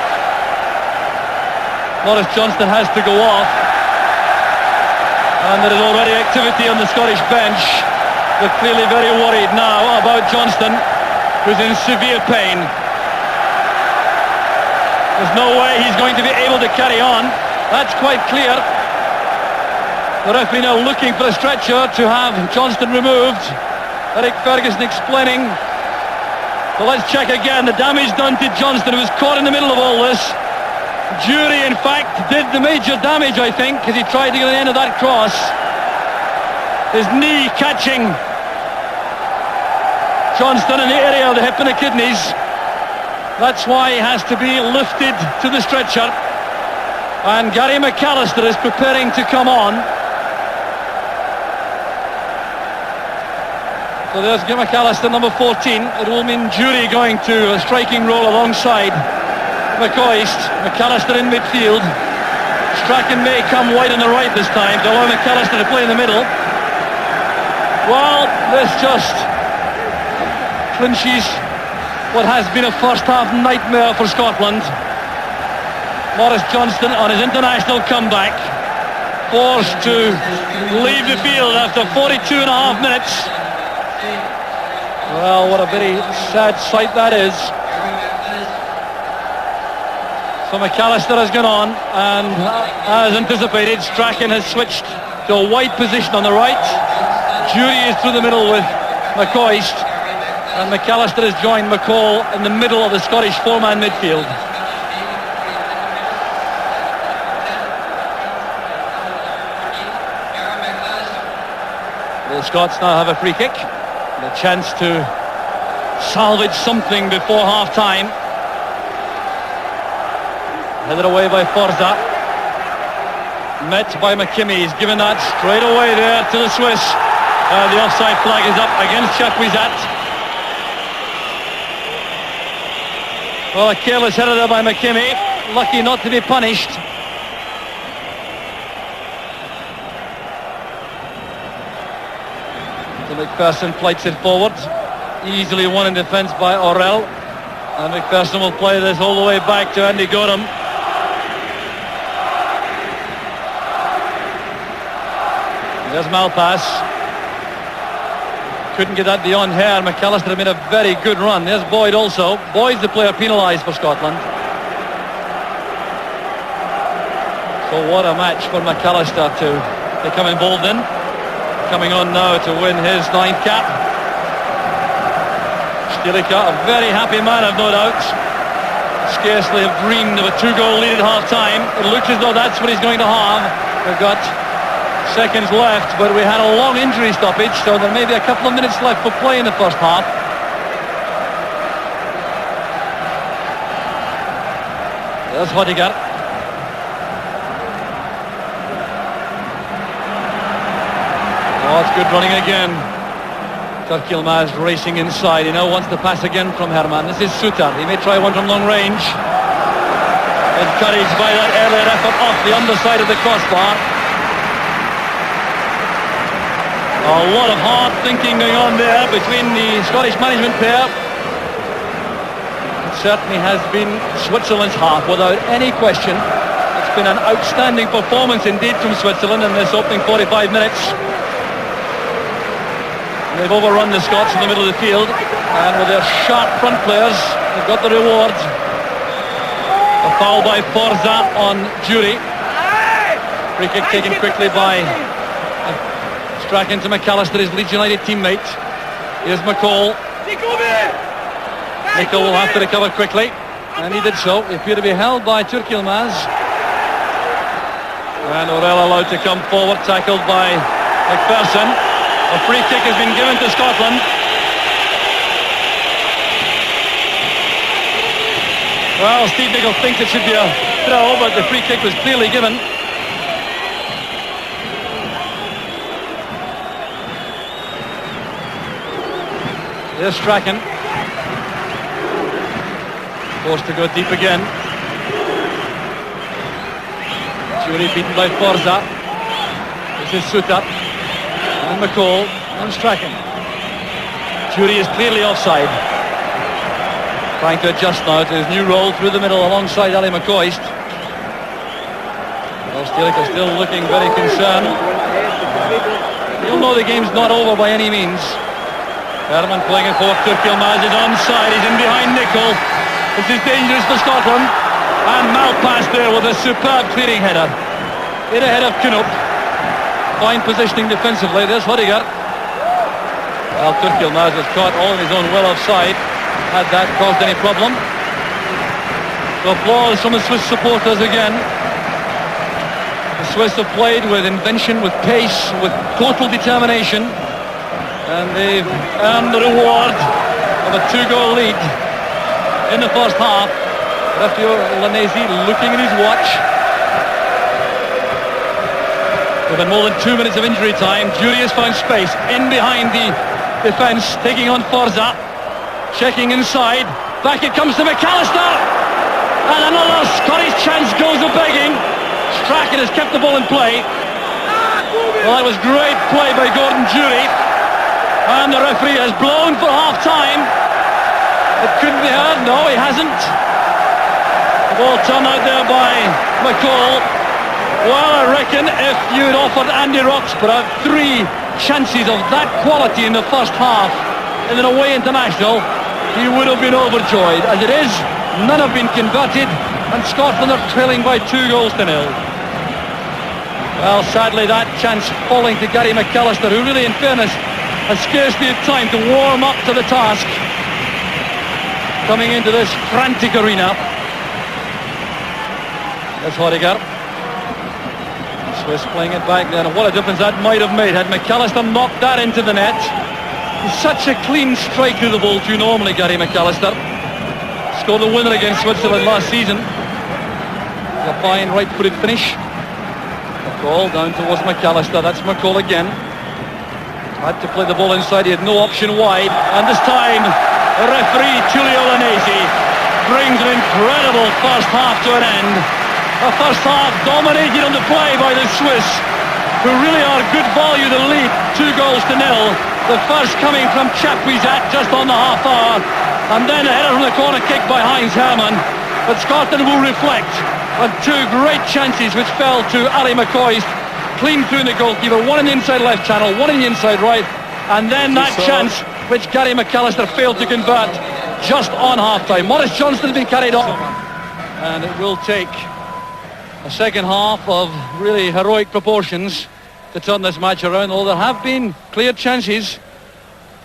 Maurice Johnston has to go off. And there is already activity on the Scottish bench. They're clearly very worried now about Johnston, who's in severe pain. There's no way he's going to be able to carry on. That's quite clear. The referee now looking for a stretcher to have Johnston removed. Eric Ferguson explaining. But let's check again. The damage done to Johnston, who was caught in the middle of all this. Jury, in fact, did the major damage, I think, because he tried to get the end of that cross. His knee catching Johnston in the area of the hip and the kidneys. That's why he has to be lifted to the stretcher. And Gary McAllister is preparing to come on. So there's McAllister, number 14. It will mean Jury going to a striking role alongside McCoist. McAllister in midfield. Strachan may come wide on the right this time to allow McAllister to play in the middle. Well, this just clinches what has been a first half nightmare for Scotland. Maurice Johnston on his international comeback, forced to leave the field after 42 and a half minutes. Well, what a very sad sight that is. So McAllister has gone on, and as anticipated, Strachan has switched to a wide position on the right. Jury is through the middle with McCoist, and McAllister has joined McCall in the middle of the Scottish four-man midfield. The Scots now have a free kick, and a chance to salvage something before half-time. Headed away by Forza. Met by McKimmie. He's given that straight away there to the Swiss. The offside flag is up against Chapuisat. Well, a careless header there by McKimmie. Lucky not to be punished. So McPherson flights it forward. Easily won in defence by Orel. And McPherson will play this all the way back to Andy Gorham. There's Malpass. Couldn't get that beyond Hare. McAllister had made a very good run. There's Boyd also. Boyd's the player penalised for Scotland. So what a match for McAllister to become involved in. Coming on now to win his 9th cap. Stilica, a very happy man, I've no doubt. Scarcely have dreamed of a 2-goal lead at half-time. It looks as though that's what he's going to have. We've got seconds left, but we had a long injury stoppage, so there may be a couple of minutes left for play in the first half. There's Hodiger. That's good running again. Turkey Yilmaz racing inside. He now wants to pass again from Herman. This is Sutar. He may try one from long range. Encouraged by that earlier effort off the underside of the crossbar. A lot of hard thinking going on there between the Scottish management pair. It certainly has been Switzerland's half, without any question. It's been an outstanding performance indeed from Switzerland in this opening 45 minutes. They've overrun the Scots in the middle of the field, and with their sharp front players, they've got the reward. A foul by Forza on Jury. Free kick taken quickly by Strachan to McAllister, his Leeds United teammate. Here's McCall. Nicol will have to recover quickly, and he did so. He appeared to be held by Turkey Yilmaz. And Orell allowed to come forward, tackled by McPherson. A free kick has been given to Scotland. Well, Steve Nicol thinks it should be a throw, but the free kick was clearly given. There's Strachan. Forced to go deep again. Jury beaten by Forza. This is Sutar. And McCall and Strachan. Jury is clearly offside. Trying to adjust now to his new role through the middle alongside Ali McCoist. Well, Stielicke still looking very concerned. You'll know the game's not over by any means. Herman playing it forward. Turkey Yilmaz is onside. He's in behind Nicol. This is dangerous for Scotland. And Malpass there with a superb clearing header. In ahead of Knoop. Fine positioning defensively. There's Hødegaard. Well, Turkey Yilmaz was caught all in his own well offside. Had that caused any problem? So applause from the Swiss supporters again. The Swiss have played with invention, with pace, with total determination, and they've earned the reward of a 2-goal lead in the first half. Referee Lanesi looking at his watch. Within more than 2 minutes of injury time, Jury has found space in behind the defence, taking on Forza. Checking inside. Back it comes to McAllister. And another Scottish chance goes a-begging. Strachan has kept the ball in play. Well, that was great play by Gordon Jury. And the referee has blown for half-time. It couldn't be heard. No, he hasn't. The ball turned out there by McCall. Well, I reckon if you'd offered Andy Roxburgh 3 chances of that quality in the first half in an away international, he would have been overjoyed. As it is, none have been converted, and Scotland are trailing by 2-0. Well, sadly, that chance falling to Gary McAllister, who really, in fairness, has scarcely had time to warm up to the task. Coming into this frantic arena. There's Hødegaard. Swiss playing it back there, and what a difference that might have made had McAllister knocked that into the net. He's such a clean strike through the ball too normally, Gary McAllister. Scored the winner against Switzerland last season. A fine right-footed finish. McCall down towards McAllister. That's McCall again. Had to play the ball inside. He had no option wide, and this time the referee Tullio Lanesi brings an incredible first half to an end. A first half dominated on the play by the Swiss, who really are good value to lead 2-0. The first coming from Chapuisat just on the half hour, and then a header from the corner kick by Heinz Herman. But Scotland will reflect on 2 great chances which fell to Ali McCoist, clean through the goalkeeper, one in the inside left channel, one in the inside right, and then that chance which Gary McAllister failed to convert just on half-time. Maurice Johnston has been carried off, and it will take a second half of really heroic proportions to turn this match around. Although there have been clear chances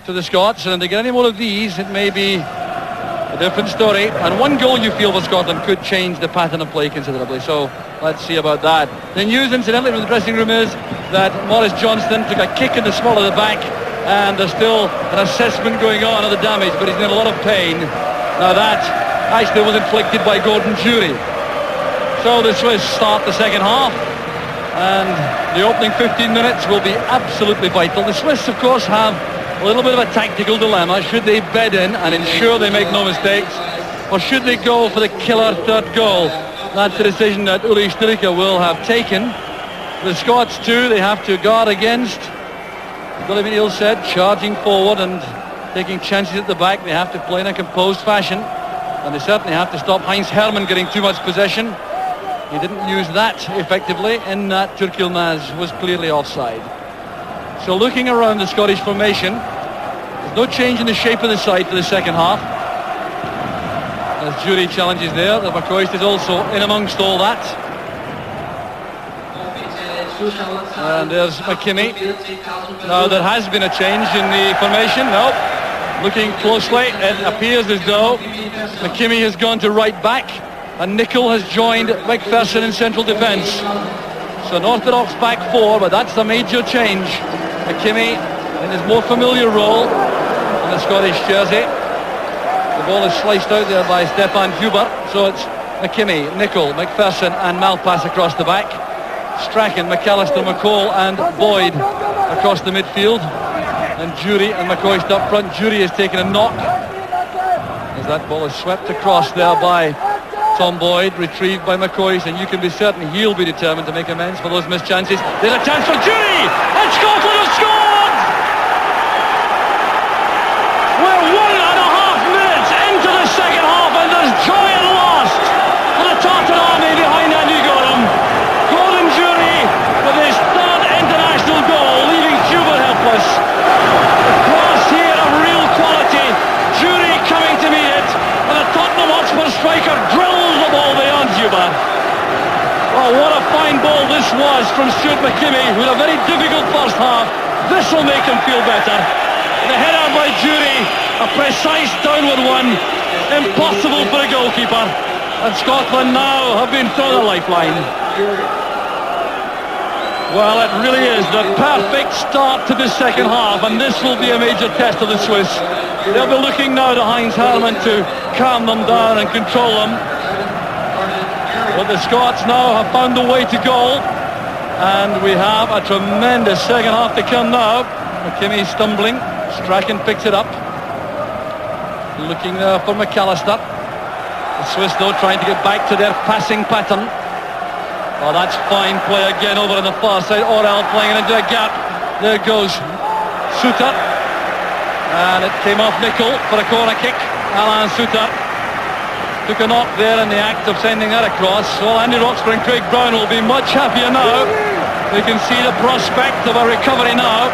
to the Scots, and if they get any more of these, it may be a different story. And 1 goal, you feel, for Scotland could change the pattern of play considerably. So let's see about that. The news, incidentally, from the dressing room is that Maurice Johnston took a kick in the small of the back, and there's still an assessment going on of the damage, but he's in a lot of pain. Now that actually was inflicted by Gordon Jury. So the Swiss start the second half, And the opening 15 minutes will be absolutely vital. The Swiss, of course, have a little bit of a tactical dilemma. Should they bed in and ensure they make no mistakes, or should they go for the killer third goal? That's the decision that Uli Styrke will have taken. The Scots, too, they have to guard against, Gulli McNeil said, charging forward and taking chances at the back. They have to play in a composed fashion, and they certainly have to stop Heinz Hermann getting too much possession. He didn't use that effectively in that Turk-Yilmaz was clearly offside. So looking around the Scottish formation, there's no change in the shape of the side for the second half. As Jury challenges there, the McCoist is also in amongst all that. And there's McKimmie. Now there has been a change in the formation. No. Looking closely, it appears as though McKimmie has gone to right back and Nicol has joined McPherson in central defence. So an orthodox back four, but that's the major change. McKimmie in his more familiar role in the Scottish jersey. The ball is sliced out there by Stefan Hubert. So it's McKimmie, Nicol, McPherson and Malpass across the back. Strachan, McAllister, McCall and Boyd across the midfield. And Jury and McCoist up front. Jury has taken a knock as that ball is swept across there by Tom Boyd, retrieved by McCoist, and you can be certain he'll be determined to make amends for those missed chances. There's a chance for Jury, and Scotland have scored! We're 1.5 minutes into the second half, and there's joy at last for the Tartan army behind Andy Gorham. Gordon Jury with his third international goal, leaving Hubert helpless. The cross here of real quality. Jury coming to meet it, and the Tottenham Hotspur striker drills the ball beyond Hubert. Oh, what a fine ball this was from Stuart McKimmie, who had a very difficult first half. This will make him feel better. The header by Jury, a precise downward one, impossible for a goalkeeper. And Scotland now have been thrown a lifeline. Well, it really is the perfect start to the second half, and this will be a major test of the Swiss. They'll be looking now to Heinz Hermann to calm them down and control them. But the Scots now have found a way to goal, and we have a tremendous second half to come now. McKimmie stumbling, Strachan picks it up. Looking there for McAllister. The Swiss though trying to get back to their passing pattern. Oh, that's fine play again over on the far side. Orel playing it into a gap. There goes Suter. And it came off Nicol for a corner kick. Alain Suter took a knock there in the act of sending that across. Well, Andy Roxburgh and Craig Brown will be much happier now. They can see the prospect of a recovery now.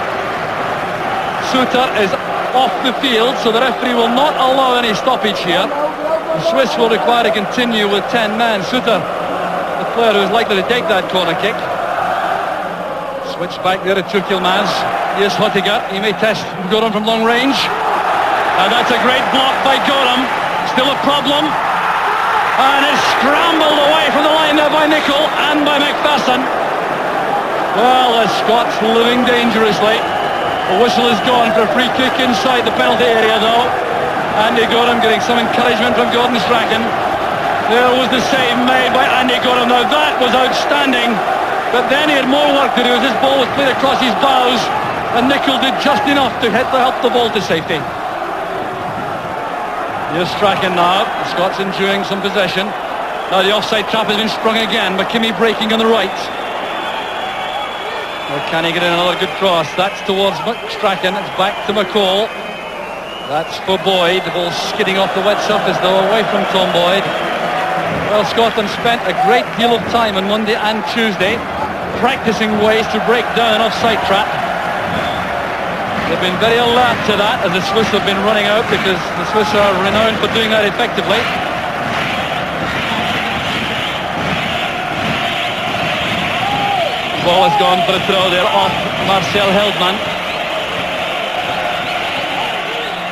Suter is off the field, so the referee will not allow any stoppage here. The Swiss will require to continue with 10 men. Suter, the player who is likely to take that corner kick. Switch back there to Turk-Yilmaz. Here's Hottiger. He may test Gorham from long range. And that's a great block by Gorham. Still a problem. And it's scrambled away from the line there by Nicol and by McPherson. Well, the Scots living dangerously. The whistle is gone for a free kick inside the penalty area though. Andy Gorham getting some encouragement from Gordon Strachan. There was the save made by Andy Gorham. Now that was outstanding. But then he had more work to do as this ball was played across his bows. And Nicol did just enough to help the ball to safety. Here's Strachan now. The Scots enjoying some possession. Now the offside trap has been sprung again. McKimmie breaking on the right. Or can he get in another good cross? That's towards Strachan. It's back to McCall. That's for Boyd. The ball skidding off the wet surface though, away from Tom Boyd. Well, Scotland spent a great deal of time on Monday and Tuesday practicing ways to break down an offside trap. They've been very alert to that as the Swiss have been running out, because the Swiss are renowned for doing that effectively. The ball has gone for a throw there off Marcel Heldman.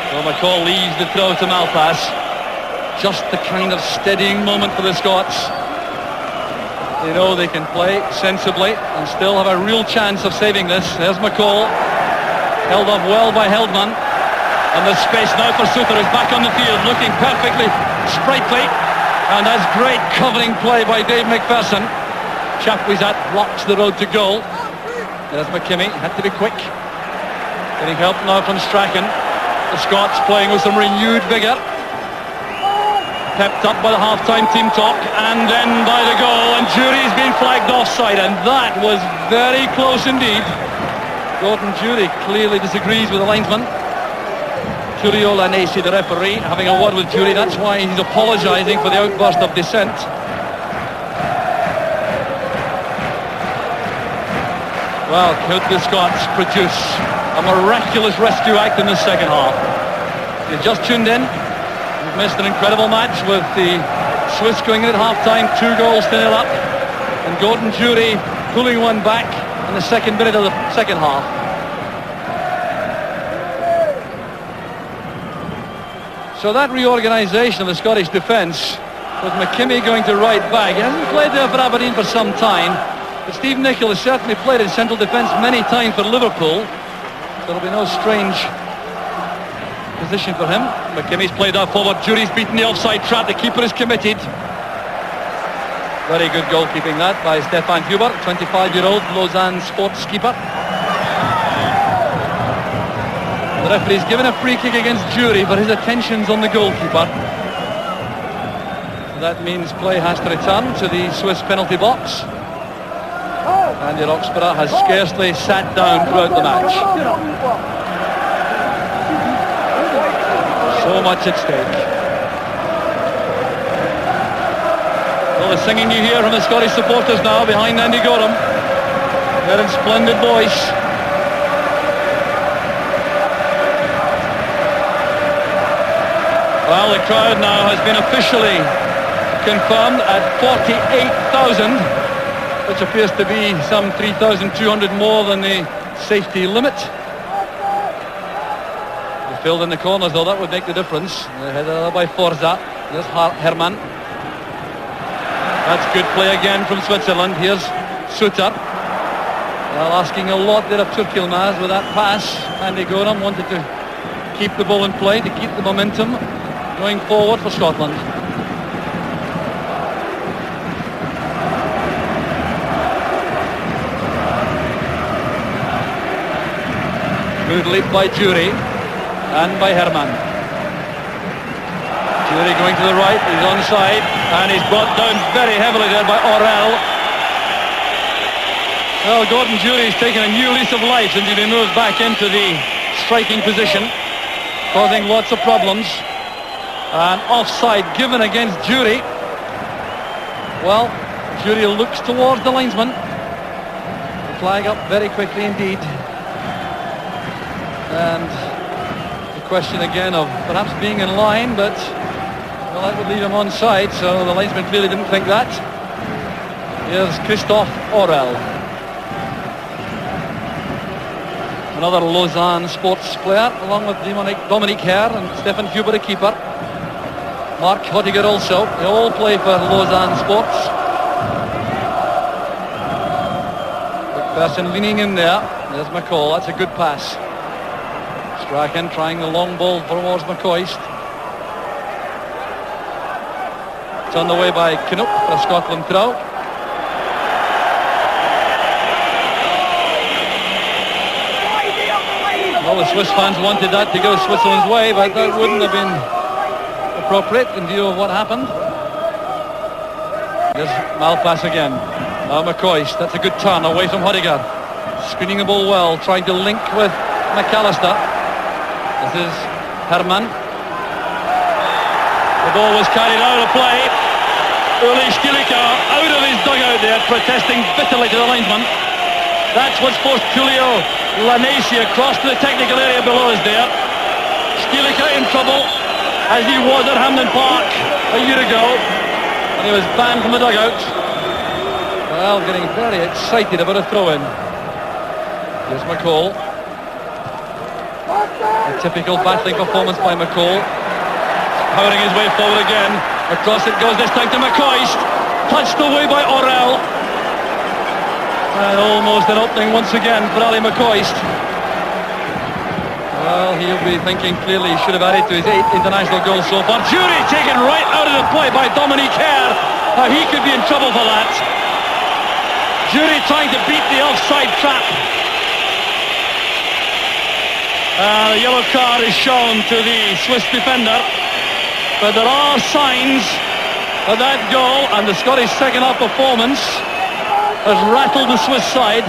So McCall leaves the throw to Malpass. Just the kind of steadying moment for the Scots. They know they can play sensibly and still have a real chance of saving this. There's McCall. Held off well by Heldman. And there's space now for Suter, who's back on the field, looking perfectly sprightly. And that's great covering play by Dave McPherson. Chapuisat blocks the road to goal. There's McKimmie, had to be quick. Getting help now from Strachan. The Scots playing with some renewed vigour. Pepped up by the half-time team talk, and then by the goal, and Jury's been flagged offside, and that was very close indeed. Gordon Jury clearly disagrees with the linesman. Tullio Lanesi, the referee, having a word with Jury. That's why he's apologising for the outburst of dissent. Well, could the Scots produce a miraculous rescue act in the second half? If you've just tuned in, you've missed an incredible match with the Swiss going in at half-time, 2 goals to 0 up, and Gordon Jury pulling one back in the second minute of the second half. So that reorganisation of the Scottish defence, with McKimmie going to right back. He hasn't played there for Aberdeen for some time, but Steve Nicol has certainly played in central defence many times for Liverpool. So there'll be no strange position for him. McKimmie's played out forward. Jury's beaten the offside trap. The keeper is committed. Very good goalkeeping that by Stefan Hubert, 25-year-old Lausanne sports keeper. The referee's given a free kick against Jury, but his attention's on the goalkeeper. That means play has to return to the Swiss penalty box. Andy Roxburgh has scarcely sat down throughout the match. So much at stake. Well, the singing you hear from the Scottish supporters now behind Andy Gorham. They're in splendid voice. Well, the crowd now has been officially confirmed at 48,000, which appears to be some 3,200 more than the safety limit. They filled in the corners, though, that would make the difference. They're headed by Forza. There's Herman. That's good play again from Switzerland. Here's Suter. Well, asking a lot there of Turk Yilmaz with that pass. Andy Gorham wanted to keep the ball in play, to keep the momentum going forward for Scotland. Good leap by Jury and by Herman. Jury going to the right, he's onside, and he's brought down very heavily there by Orel. Well, Gordon Jury's taken a new lease of life since he's been moved back into the striking position, causing lots of problems. And offside given against Jury. Well, Jury looks towards the linesman. Flag up very quickly indeed. And the question again of perhaps being in line, but well, that would leave him onside, so the linesman clearly didn't think that. Here's Christophe Orel. Another Lausanne sports player, along with Dominique Herr and Stefan Hubert, a keeper. Mark Hodiger also. They all play for Lausanne Sports. McPherson leaning in there. There's McCall. That's a good pass. Strachan trying the long ball towards McCoist. Turned away by Knoop for a Scotland throw. Well, the Swiss fans wanted that to go Switzerland's way, but that wouldn't have been appropriate in view of what happened. There's Malpass again. Now McCoist. That's a good turn away from Hodiger. Screening the ball well, trying to link with McAllister. This is Herman. The ball was carried out of play. Uli Stilica out of his dugout there, protesting bitterly to the linesman. That's what's forced Tullio Lanesi across to the technical area below us there. Stilica in trouble, as he was at Hampden Park a year ago, and he was banned from the dugout. Well, getting very excited about a throw-in. Here's McCall. A typical battling performance by McCall. Powering his way forward again. Across it goes this time to McCoist. Touched away by Orel. And almost an opening once again for Ali McCoist. Well, he'll be thinking clearly he should have added to his 8 international goals so far. Jury taken right out of the play by Dominique Herr. Now he could be in trouble for that. Jury trying to beat the offside trap. The yellow card is shown to the Swiss defender. But there are signs that that goal and the Scottish second half performance has rattled the Swiss side.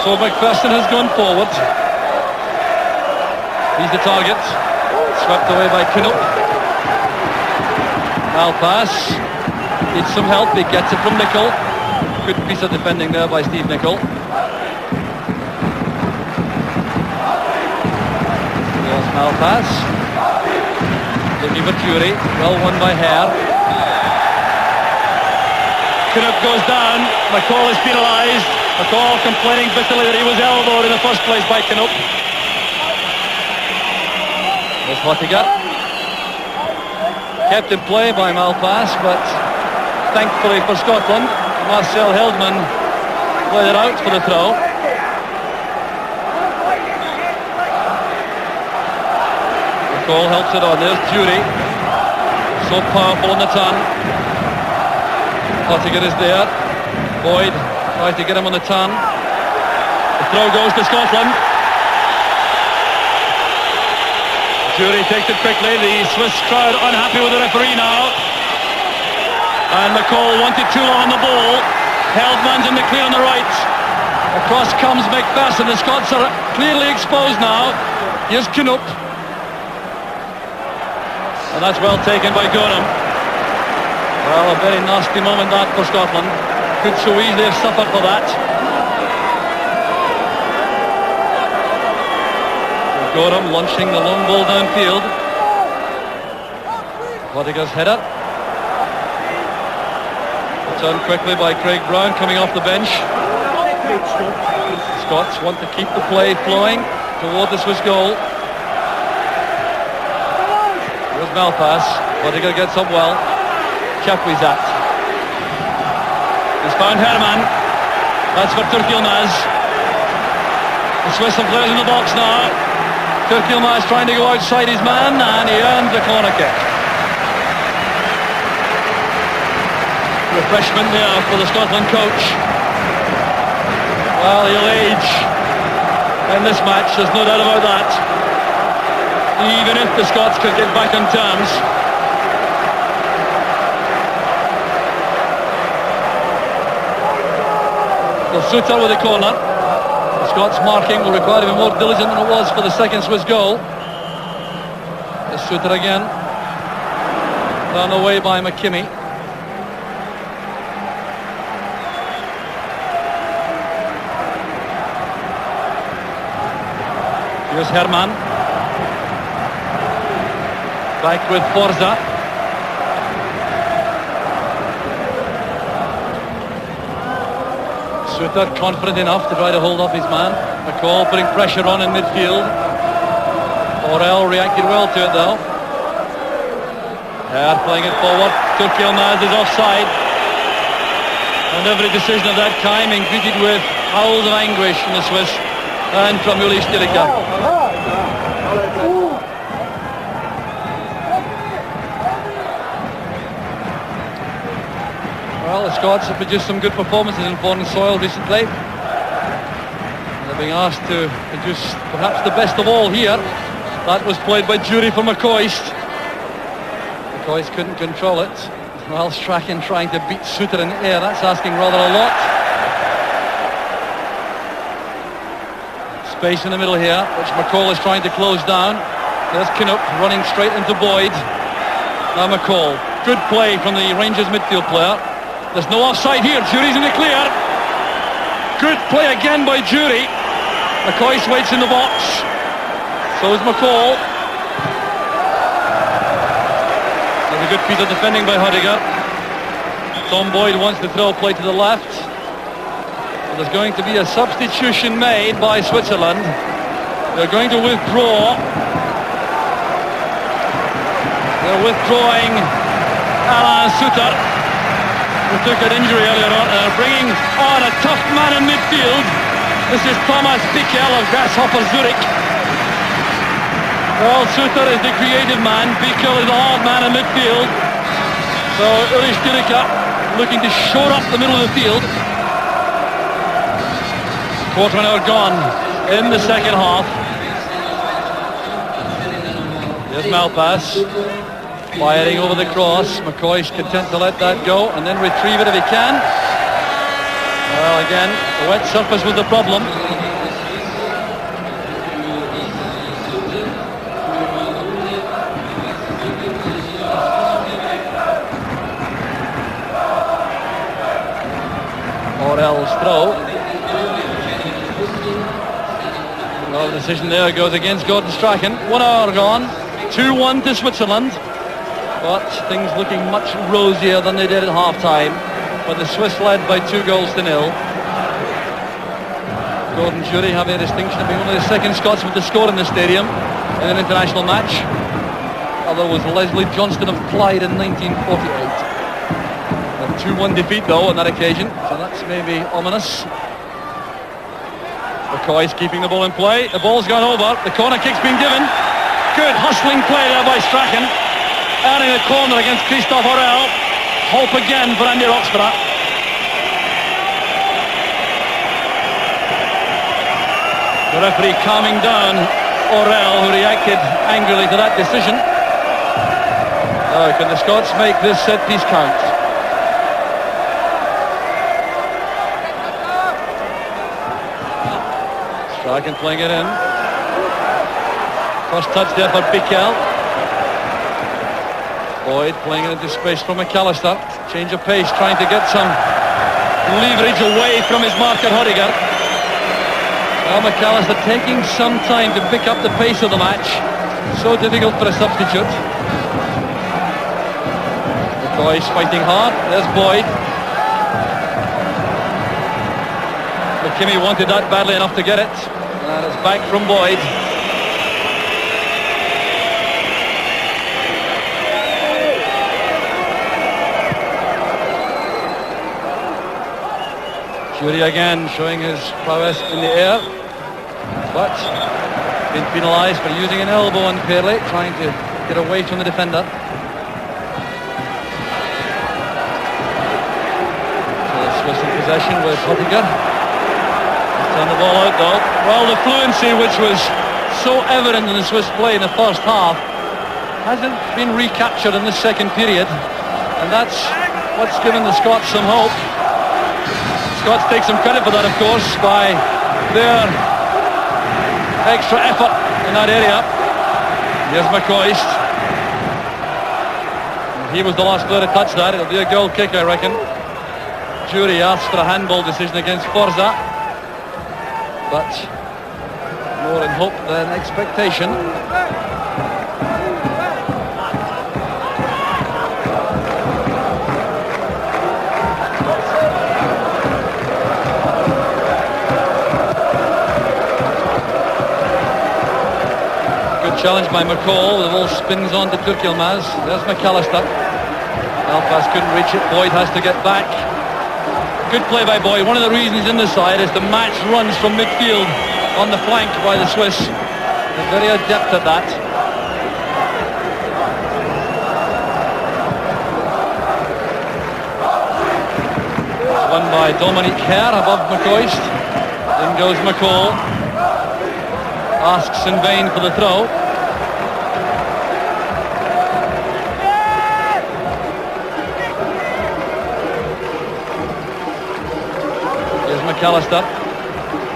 So McPherson has gone forward. He's the target. Swept away by Knupp. Now pass. Needs some help. He gets it from Nicol. Good piece of defending there by Steve Nicol. There's Malpass. Looking for Jury. Well won by Hare. Knupp goes down. McCall is penalised. McCall complaining bitterly that he was elbowed in the first place by Knupp. There's Hottiger. Kept in play by Malpass, but thankfully for Scotland, Marcel Heldman played it out for the throw. McCall helps it on. There's Jury. So powerful on the turn. Hottiger is there. Boyd tries to get him on the turn. The throw goes to Scotland. Jury takes it quickly. The Swiss crowd unhappy with the referee now. And McCall wanted too long on the ball. Heldman's in the clear on the right. Across comes McPherson. The Scots are clearly exposed now. Here's Knupp. And that's well taken by Gorham. Well, a very nasty moment that for Scotland. Could so easily have suffered for that. Gorham launching the long ball downfield. Hottiger's header. Returned quickly by Craig Brown coming off the bench. Scots want to keep the play flowing toward the Swiss goal. Here's Malpass. Hottiger gets up well. Chapuisat. He's found Herman. That's for Turk Yilmaz. The Swiss have players in the box now. Turk Yilmaz trying to go outside his man, and he earned the corner kick. Refreshment there for the Scotland coach. Well, he'll age in this match, there's no doubt about that. Even if the Scots could get back on terms. Sutter with the corner. The Scots marking will require to be more diligent than it was for the second Swiss goal. There's Sutter again. Run away by McKimmie. Here's Herman. Back with Forza. Sutter confident enough to try to hold off his man. McCall putting pressure on in midfield. Orel reacted well to it though. Hare playing it forward. Turk Yilmaz is offside. And every decision of that kind being greeted with howls of anguish from the Swiss and from Uli Stilica. Well, the Scots have produced some good performances in foreign soil recently. They're being asked to produce perhaps the best of all here. That was played by Jury for McCoist. McCoist couldn't control it. Well, Strachan trying to beat Sutter in the air. That's asking rather a lot. Space in the middle here, which McCall is trying to close down. There's Knupp running straight into Boyd. Now McCall. Good play from the Rangers midfield player. There's no offside here. Jury's in the clear. Good play again by Jury. McCoist waits in the box. So is McCall. There's a good piece of defending by Hottiger. Tom Boyd wants to throw play to the left. There's going to be a substitution made by Switzerland. They're going to withdraw. They're withdrawing Alain Sutter, who took an injury earlier on. They're bringing on a tough man in midfield. This is Thomas Pickel of Grasshopper Zurich. Well, Sutter is the creative man. Pickel is the hard man in midfield. So Uli Stilica looking to shore up the middle of the field. Quarter of an hour gone in the second half. There's Malpass firing over the cross. McCoy's content to let that go and then retrieve it if he can. Well, again, the wet surface was the problem. Orell's throw. Well, the decision there goes against Gordon Strachan. 1 hour gone. 2-1 to Switzerland. But things looking much rosier than they did at half-time, when the Swiss led by 2-0. Gordon Jury having a distinction of being one of the second Scotsmen to score in the stadium in an international match. Other was Leslie Johnston of Clyde in 1948. A 2-1 defeat though on that occasion, so that's maybe ominous. McCoy's keeping the ball in play. The ball's gone over. The corner kick's been given. Good hustling play there by Strachan. Earning the corner against Christophe Orell. Hope again for Andy Roxburgh. The referee calming down Orell, who reacted angrily to that decision. Can the Scots make this set piece count? Strachan playing it in. First touch there for Bickel. Boyd playing it into space from McAllister. Change of pace, trying to get some leverage away from his marker Hodiger. Well, McAllister taking some time to pick up the pace of the match. So difficult for a substitute. McCoy's fighting hard. There's Boyd. McKimmie wanted that badly enough to get it. And it's back from Boyd. Jury again showing his prowess in the air, but been penalised for using an elbow unfairly, trying to get away from the defender. So the Swiss in possession with Hodiger. Turn the ball out though. Well, the fluency which was so evident in the Swiss play in the first half hasn't been recaptured in the second period, and that's what's given the Scots some hope. Scots take some credit for that, of course, by their extra effort in that area. Here's McCoist. He was the last player to touch that. It'll be a goal kick, I reckon. Jury asked for a handball decision against Forza, but more in hope than expectation. Challenge by McCall, the ball spins on to Turkelmaz. There's McAllister. Belfast couldn't reach it. Boyd has to get back. Good play by Boyd. One of the reasons in the side is the match runs from midfield on the flank by the Swiss. They're very adept at that. Won by Dominique Kerr above McCoist. In goes McCall. Asks in vain for the throw. McAllister.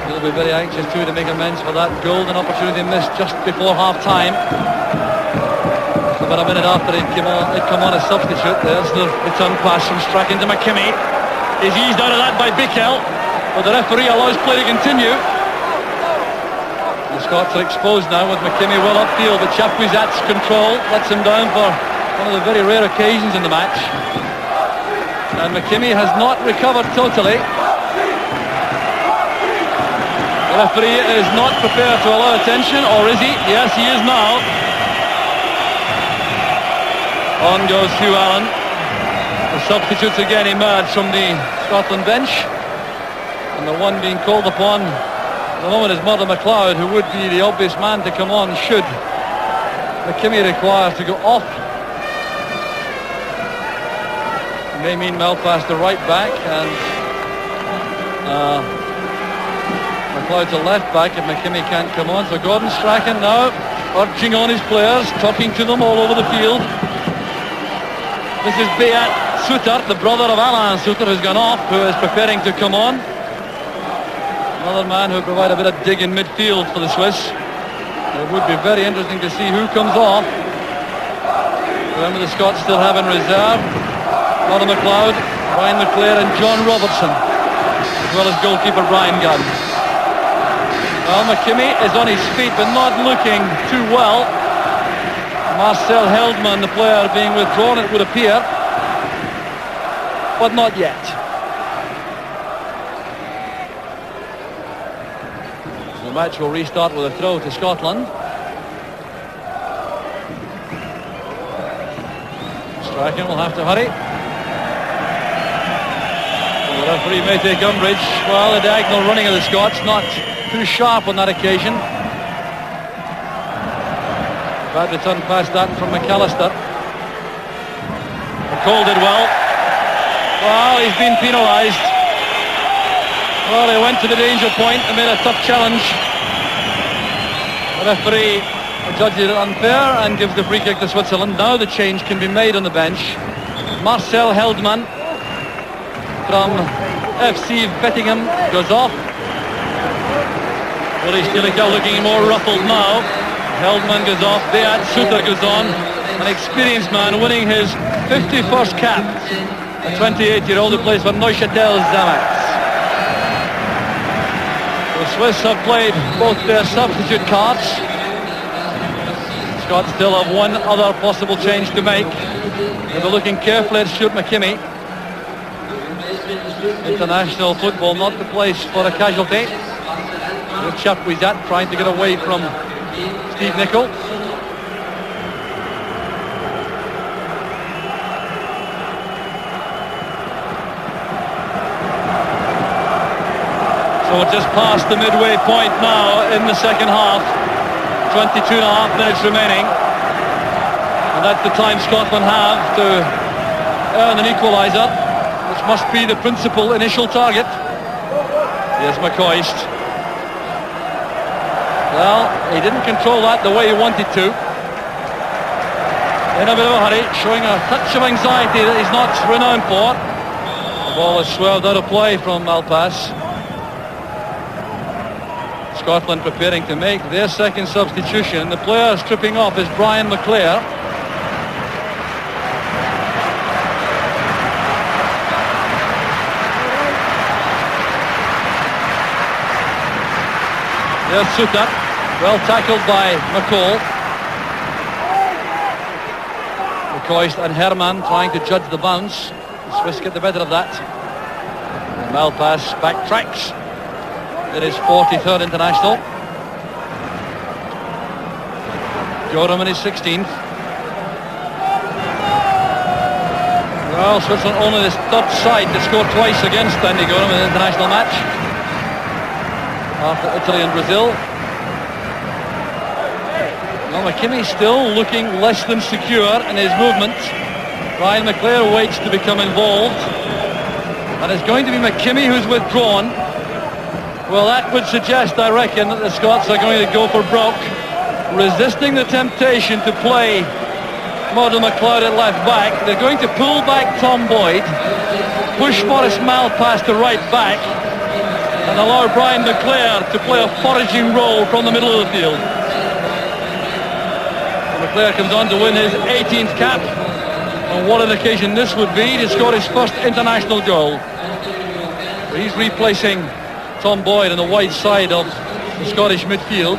He'll be very anxious too to make amends for that golden opportunity missed just before half-time. So about a minute after he'd come on as substitute. There's the return pass from Strachan to McKimmie. He's eased out of that by Bickel, but the referee allows play to continue. The Scots are exposed now with McKimmie well upfield, but Chapuisat's control lets him down for one of the very rare occasions in the match. And McKimmie has not recovered totally. The referee is not prepared to allow attention, or is he? Yes, he is now. On goes Hugh Allen. The substitutes again emerge from the Scotland bench. And the one being called upon at the moment is Murdo MacLeod, who would be the obvious man to come on should McKimmie require to go off. may mean Malpass the right back and McLeod to left back if McKimmie can't come on. So Gordon Strachan now urging on his players, talking to them all over the field. This is Beat Souttar, the brother of Alain Souttar, who's gone off, who is preparing to come on. Another man who will provide a bit of dig in midfield for the Swiss. It would be very interesting to see who comes off. Remember, the Scots still have in reserve Conor McLeod, Brian McClair and John Robertson, as well as goalkeeper Brian Gunn. Well, McKimmie is on his feet but not looking too well. Marcel Heldman, the player, being withdrawn, it would appear, but not yet. The match will restart with a throw to Scotland. Strachan will have to hurry. The referee may take umbrage. Well, the diagonal running of the Scots not too sharp on that occasion. Bad return past that from McAllister. McCall did well. Well, he's been penalised. Well, they went to the danger point and made a tough challenge. The referee judges it unfair and gives the free kick to Switzerland. Now the change can be made on the bench. Marcel Heldman from FC Vettingham goes off. Willie Stilica looking more ruffled now. Heldman goes off. Beat Souttar goes on. An experienced man winning his 51st cap. A 28-year-old who plays for Neuchâtel Xamax. The Swiss have played both their substitute cards. Scots still have one other possible change to make. They'll be looking carefully at Stuart McKimmie. International football, not the place for a casualty. The chap was at trying to get away from Steve Nicol. So we're just past the midway point now in the second half. 22 and a half minutes remaining. And that's the time Scotland have to earn an equaliser, which must be the principal initial target. Here's McCoist. Well, he didn't control that the way he wanted to. In a bit of a hurry, showing a touch of anxiety that he's not renowned for. The ball is swerved out of play from Malpass. Scotland preparing to make their second substitution. The player stripping off is Brian McClair. There's Souttar, well tackled by McCall. McCoist and Herman trying to judge the bounce. The Swiss get the better of that. And Malpass backtracks. It is 43rd international. Gorham in his 16th. Well, Switzerland only the third side to score twice against Andy Gorham in an international match. After Italy and Brazil. Well, McKimmie still looking less than secure in his movement. Brian McClair waits to become involved. And it's going to be McKimmie who's withdrawn. Well, that would suggest, I reckon, that the Scots are going to go for broke, resisting the temptation to play Murdo McLeod at left back. They're going to pull back Tom Boyd, push Maurice Malpass to right back, and allow Brian McClair to play a foraging role from the middle of the field. And McClair comes on to win his 18th cap, and what an occasion this would be to score his first international goal. So he's replacing Tom Boyd on the wide side of the Scottish midfield.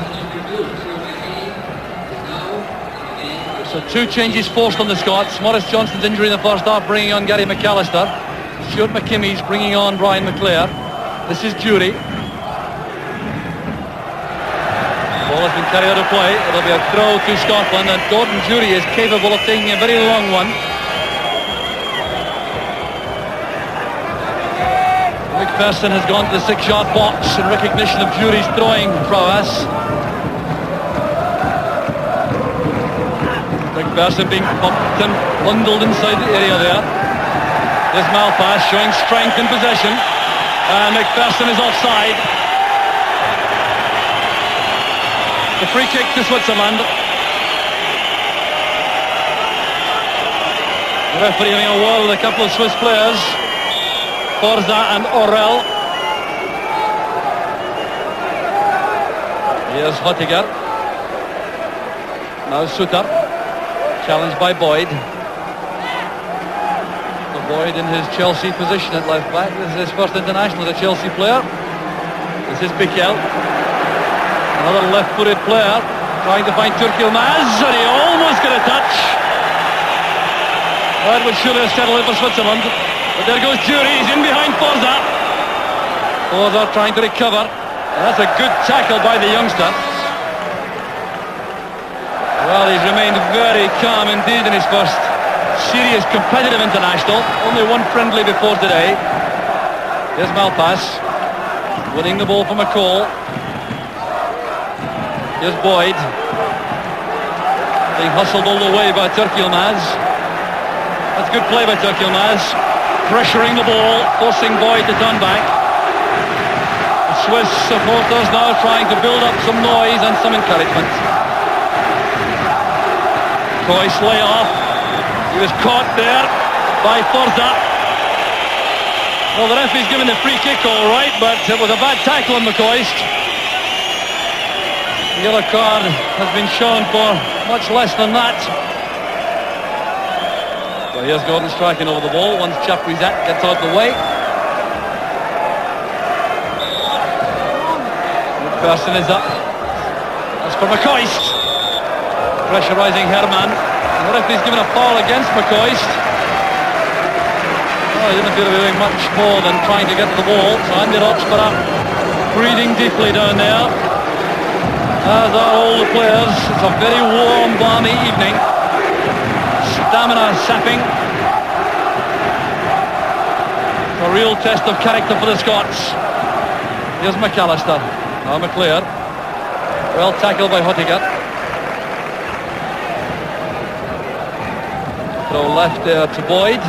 So two changes forced on the Scots. Maurice Johnston's injury in the first half bringing on Gary McAllister. Stuart McKimmie's bringing on Brian McClair. This is Jury. The ball has been carried out of play. It'll be a throw to Scotland, and Gordon Jury is capable of taking a very long one. McPherson has gone to the 6-yard box in recognition of Jury's throwing prowess. McPherson being bumped and bundled inside the area there. This Malpass showing strength in possession. And McPherson is offside. The free kick to Switzerland. The referee having a word with a couple of Swiss players. Forza and Orel. Here's Hottiger. Now Suter. Challenged by Boyd. Boyd in his Chelsea position at left back. This is his first international as a Chelsea player. This is Bikel. Another left-footed player trying to find Turki Yilmaz, and he almost got a touch. That would surely have settled it for Switzerland. But there goes Jury, he's in behind Forza. Forza trying to recover. And that's a good tackle by the youngster. Well, he's remained very calm indeed in his first serious competitive international. Only one friendly before today. Here's Malpass winning the ball from McCall. Here's Boyd being hustled all the way by Turki Yilmaz. That's good play by Turki Yilmaz, pressuring the ball, forcing Boyd to turn back. The Swiss supporters now trying to build up some noise and some encouragement. Coyce lay off. He was caught there by Forza. Well, the referee's given the free kick all right, but it was a bad tackle on McCoist. The yellow card has been shown for much less than that. So here's Gordon striking over the ball once Chapuisat gets out of the way. McPherson is up. That's for McCoist. Pressurising Herman. The referee's given a foul against McCoist. Well, he didn't appear to be doing much more than trying to get to the ball. So Andy Roxburgh breathing deeply down there. As are all the players. It's a very warm, balmy evening. Stamina sapping. A real test of character for the Scots. Here's McAllister. Now McLeod. Well tackled by Hottiger. Throw left there to Boyd.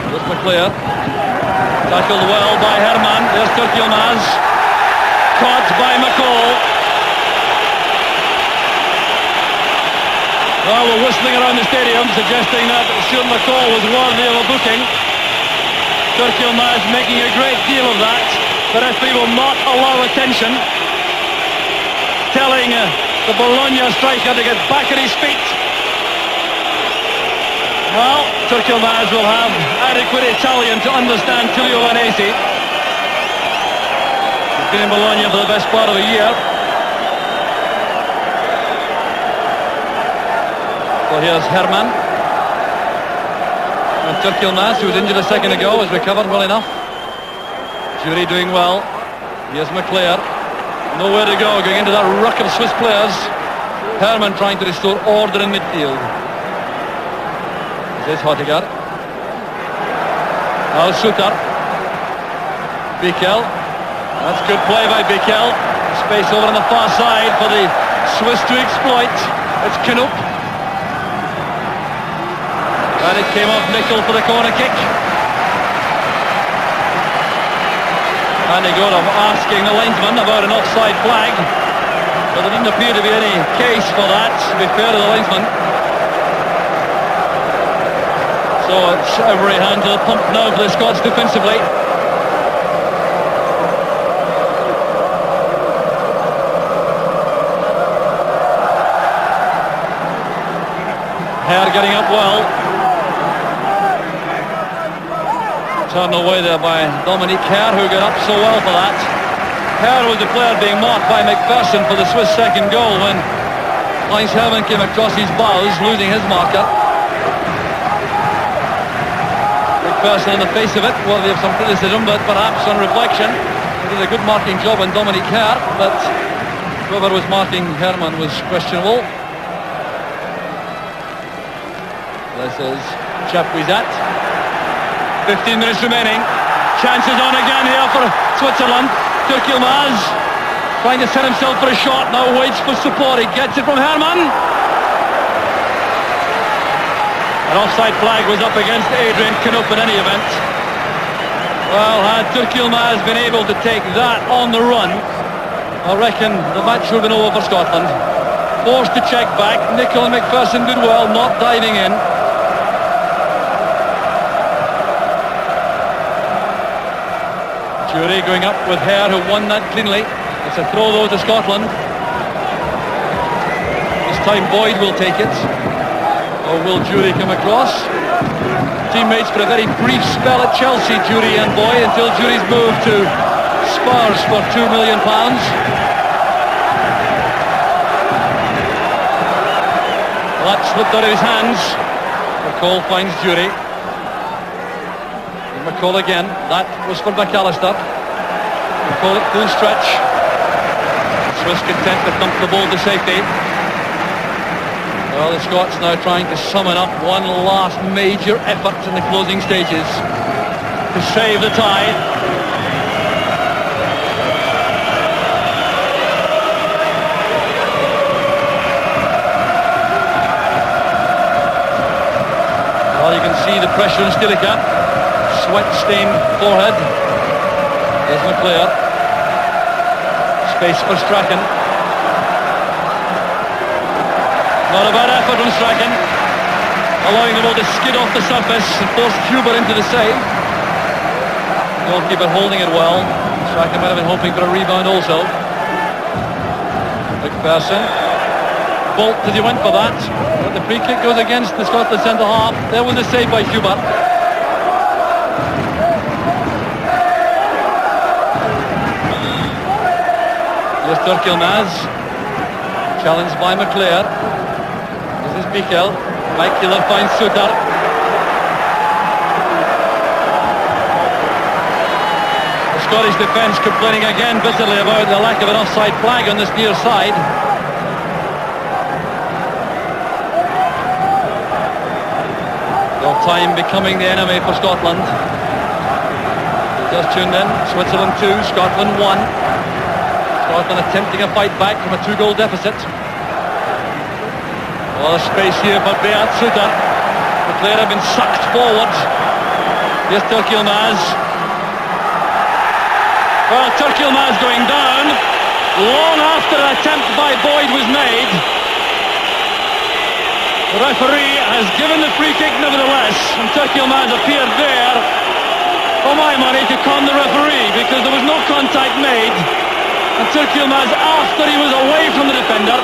There's McLeod. Tackled well by Herman. There's Turki Yilmaz. Caught by McCall. Well, we're whistling around the stadium, suggesting that Stuart McCall was worthy of a booking. Turki Yilmaz making a great deal of that. The referee will not allow attention, telling the Bologna striker to get back at his feet. Well, Turki Yilmaz will have adequate Italian to understand Tullio Lanesi. He's been in Bologna for the best part of a year. So here's Herman. And Turki Yilmaz, who was injured a second ago, has recovered well enough. Jury doing well. Here's McLeod. Nowhere to go, going into that ruck of Swiss players. Herman trying to restore order in midfield. This is Hottiger. Now Suter. Bikel. That's good play by Bikel. Space over on the far side for the Swiss to exploit. It's Knoop. And it came off Nickel for the corner kick. And they go to asking the linesman about an offside flag. But there didn't appear to be any case for that, to be fair to the linesman. So it's every hand to the pump now for the Scots defensively. Hare getting up well. Turned away there by Dominique Hare, who got up so well for that. Hare was the player being marked by McPherson for the Swiss second goal when Heinz Hermann came across his bows, losing his marker. McPherson on the face of it, worthy of some criticism, but perhaps on reflection, he did a good marking job on Dominique Hare, but whoever was marking Hermann was questionable. This is Chapuisat. 15 minutes remaining. Chances on again here for Switzerland. Turki Yilmaz trying to set himself for a shot. Now waits for support. He gets it from Herman. An offside flag was up against Adrian Knoop in any event. Well, had Turkey Yilmaz been able to take that on the run, I reckon the match would have been over for Scotland. Forced to check back. Nicola McPherson did well, not diving in. Jury going up with Hare, who won that cleanly. It's a throw though to Scotland. This time Boyd will take it. Or will Jury come across? Teammates for a very brief spell at Chelsea, Jury and Boyd, until Jury's moved to Spurs for £2 million. Well, that slipped out of his hands. McCall finds Jury. McCall again. That was for McAllister. McCall at full stretch. Swiss content to dump the ball to safety. Well, the Scots now trying to summon up one last major effort in the closing stages to save the tie. Well, you can see the pressure on Stilica. Sweat-stained forehead. There's McClare. Space for Strachan. Not a bad effort from Strachan. Allowing the ball to skid off the surface and force Huber into the save. Goalkeeper holding it well. Strachan might have been hoping for a rebound also. McPherson. Bolt as he went for that. But the free kick goes against the Scotland centre-half. There was a save by Huber. Here's Turkey Yilmaz, challenged by McClare. This is Mikel. Mikel finds Sutar. The Scottish defence complaining again bitterly about the lack of an offside flag on this near side. Well, time becoming the enemy for Scotland. Just tuned in. Switzerland 2, Scotland 1. Scotland attempting a fight back from a 2-goal deficit. Well, a space here for Beat Sutar. McClare have been sucked forward. Here's Turkey Yilmaz. Well, Turkey Yilmaz going down long after an attempt by Boyd was made. The referee has given the free kick nevertheless, and Turkey Yilmaz appeared there, for my money, to con the referee, because there was no contact made. And Turkey Yilmaz, after he was away from the defender,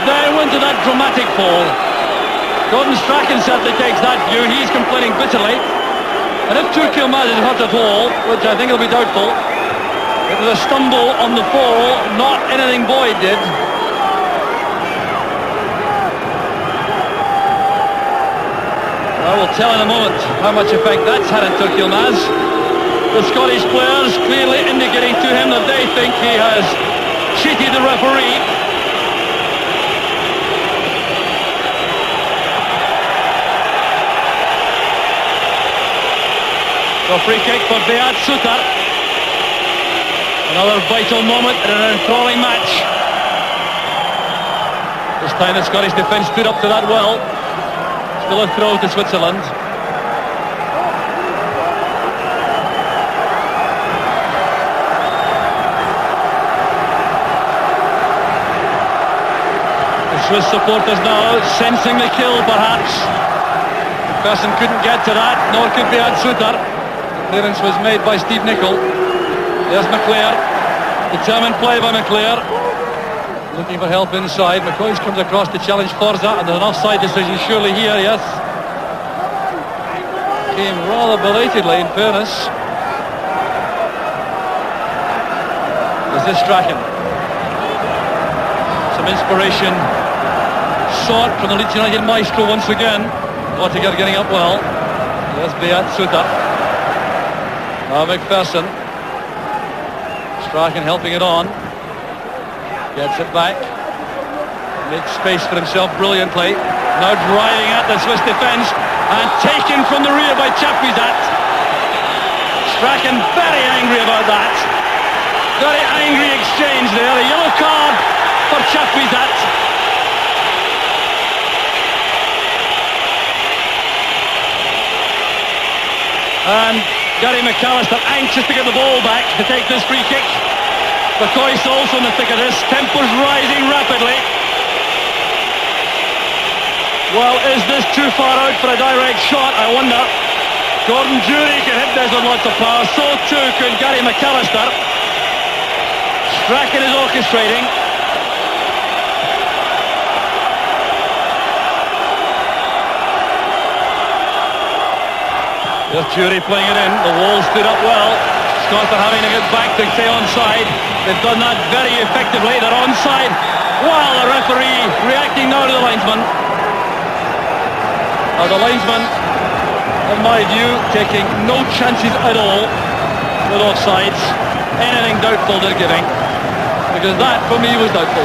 then went to that dramatic fall. Gordon Strachan certainly takes that view. He's complaining bitterly. And if Turkey Yilmaz is hurt at all, which I think will be doubtful, it was a stumble on the fall, not anything Boyd did. I will tell in a moment how much effect that's had on Turkey Yilmaz. The Scottish players clearly indicating to him that they think he has cheated the referee. So free kick for Beat Sutar. Another vital moment in an enthralling match. This time the Scottish defence stood up to that well. Still a throw to Switzerland. Swiss supporters now sensing the kill perhaps. The person couldn't get to that, nor could Beat Sutar. Clearance was made by Steve Nicol. There's McClare. Determined play by McClare. Looking for help inside. McCoy comes across to challenge Forza, and there's an offside decision surely here, yes. Came rather belatedly in fairness. This is Strachan. Some inspiration sought from the Leeds United maestro once again. Wattiger getting up well. There's Beat Sutar. Now McPherson. Strachan helping it on. Gets it back. Makes space for himself brilliantly. Now driving at the Swiss defence and taken from the rear by Chapuisat. Strachan very angry about that. Very angry exchange there. A yellow card for Chapuisat. And Gary McAllister anxious to get the ball back to take this free kick. McCoy's also in the thick of this. Tempo's rising rapidly. Well, is this too far out for a direct shot? I wonder. Gordon Jury can hit this with lots of power. So too can Gary McAllister. Strachan is orchestrating. There's Jury playing it in. The wall stood up well. Scots are having to get back to stay onside. They've done that very effectively. They're onside. While the referee reacting now to the linesman. The linesman, in my view, taking no chances at all with offsides. Anything doubtful they're giving. Because that, for me, was doubtful.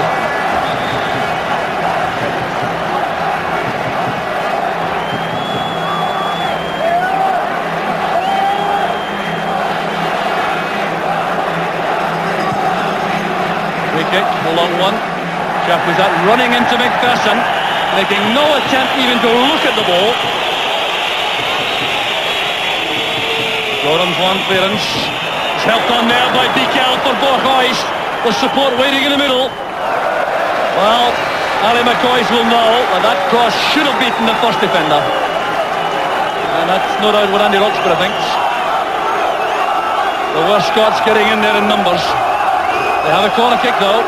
Free kick, a long one. Jeff was that running into McPherson, making no attempt even to look at the ball. Jordan's long clearance. It's helped on there by Bikel for Borghuis. The support waiting in the middle. Well, Ali McCoy will know that that cross should have beaten the first defender. And that's no doubt what Andy Roxburgh thinks. The worst Scots getting in there in numbers. They have a corner kick though.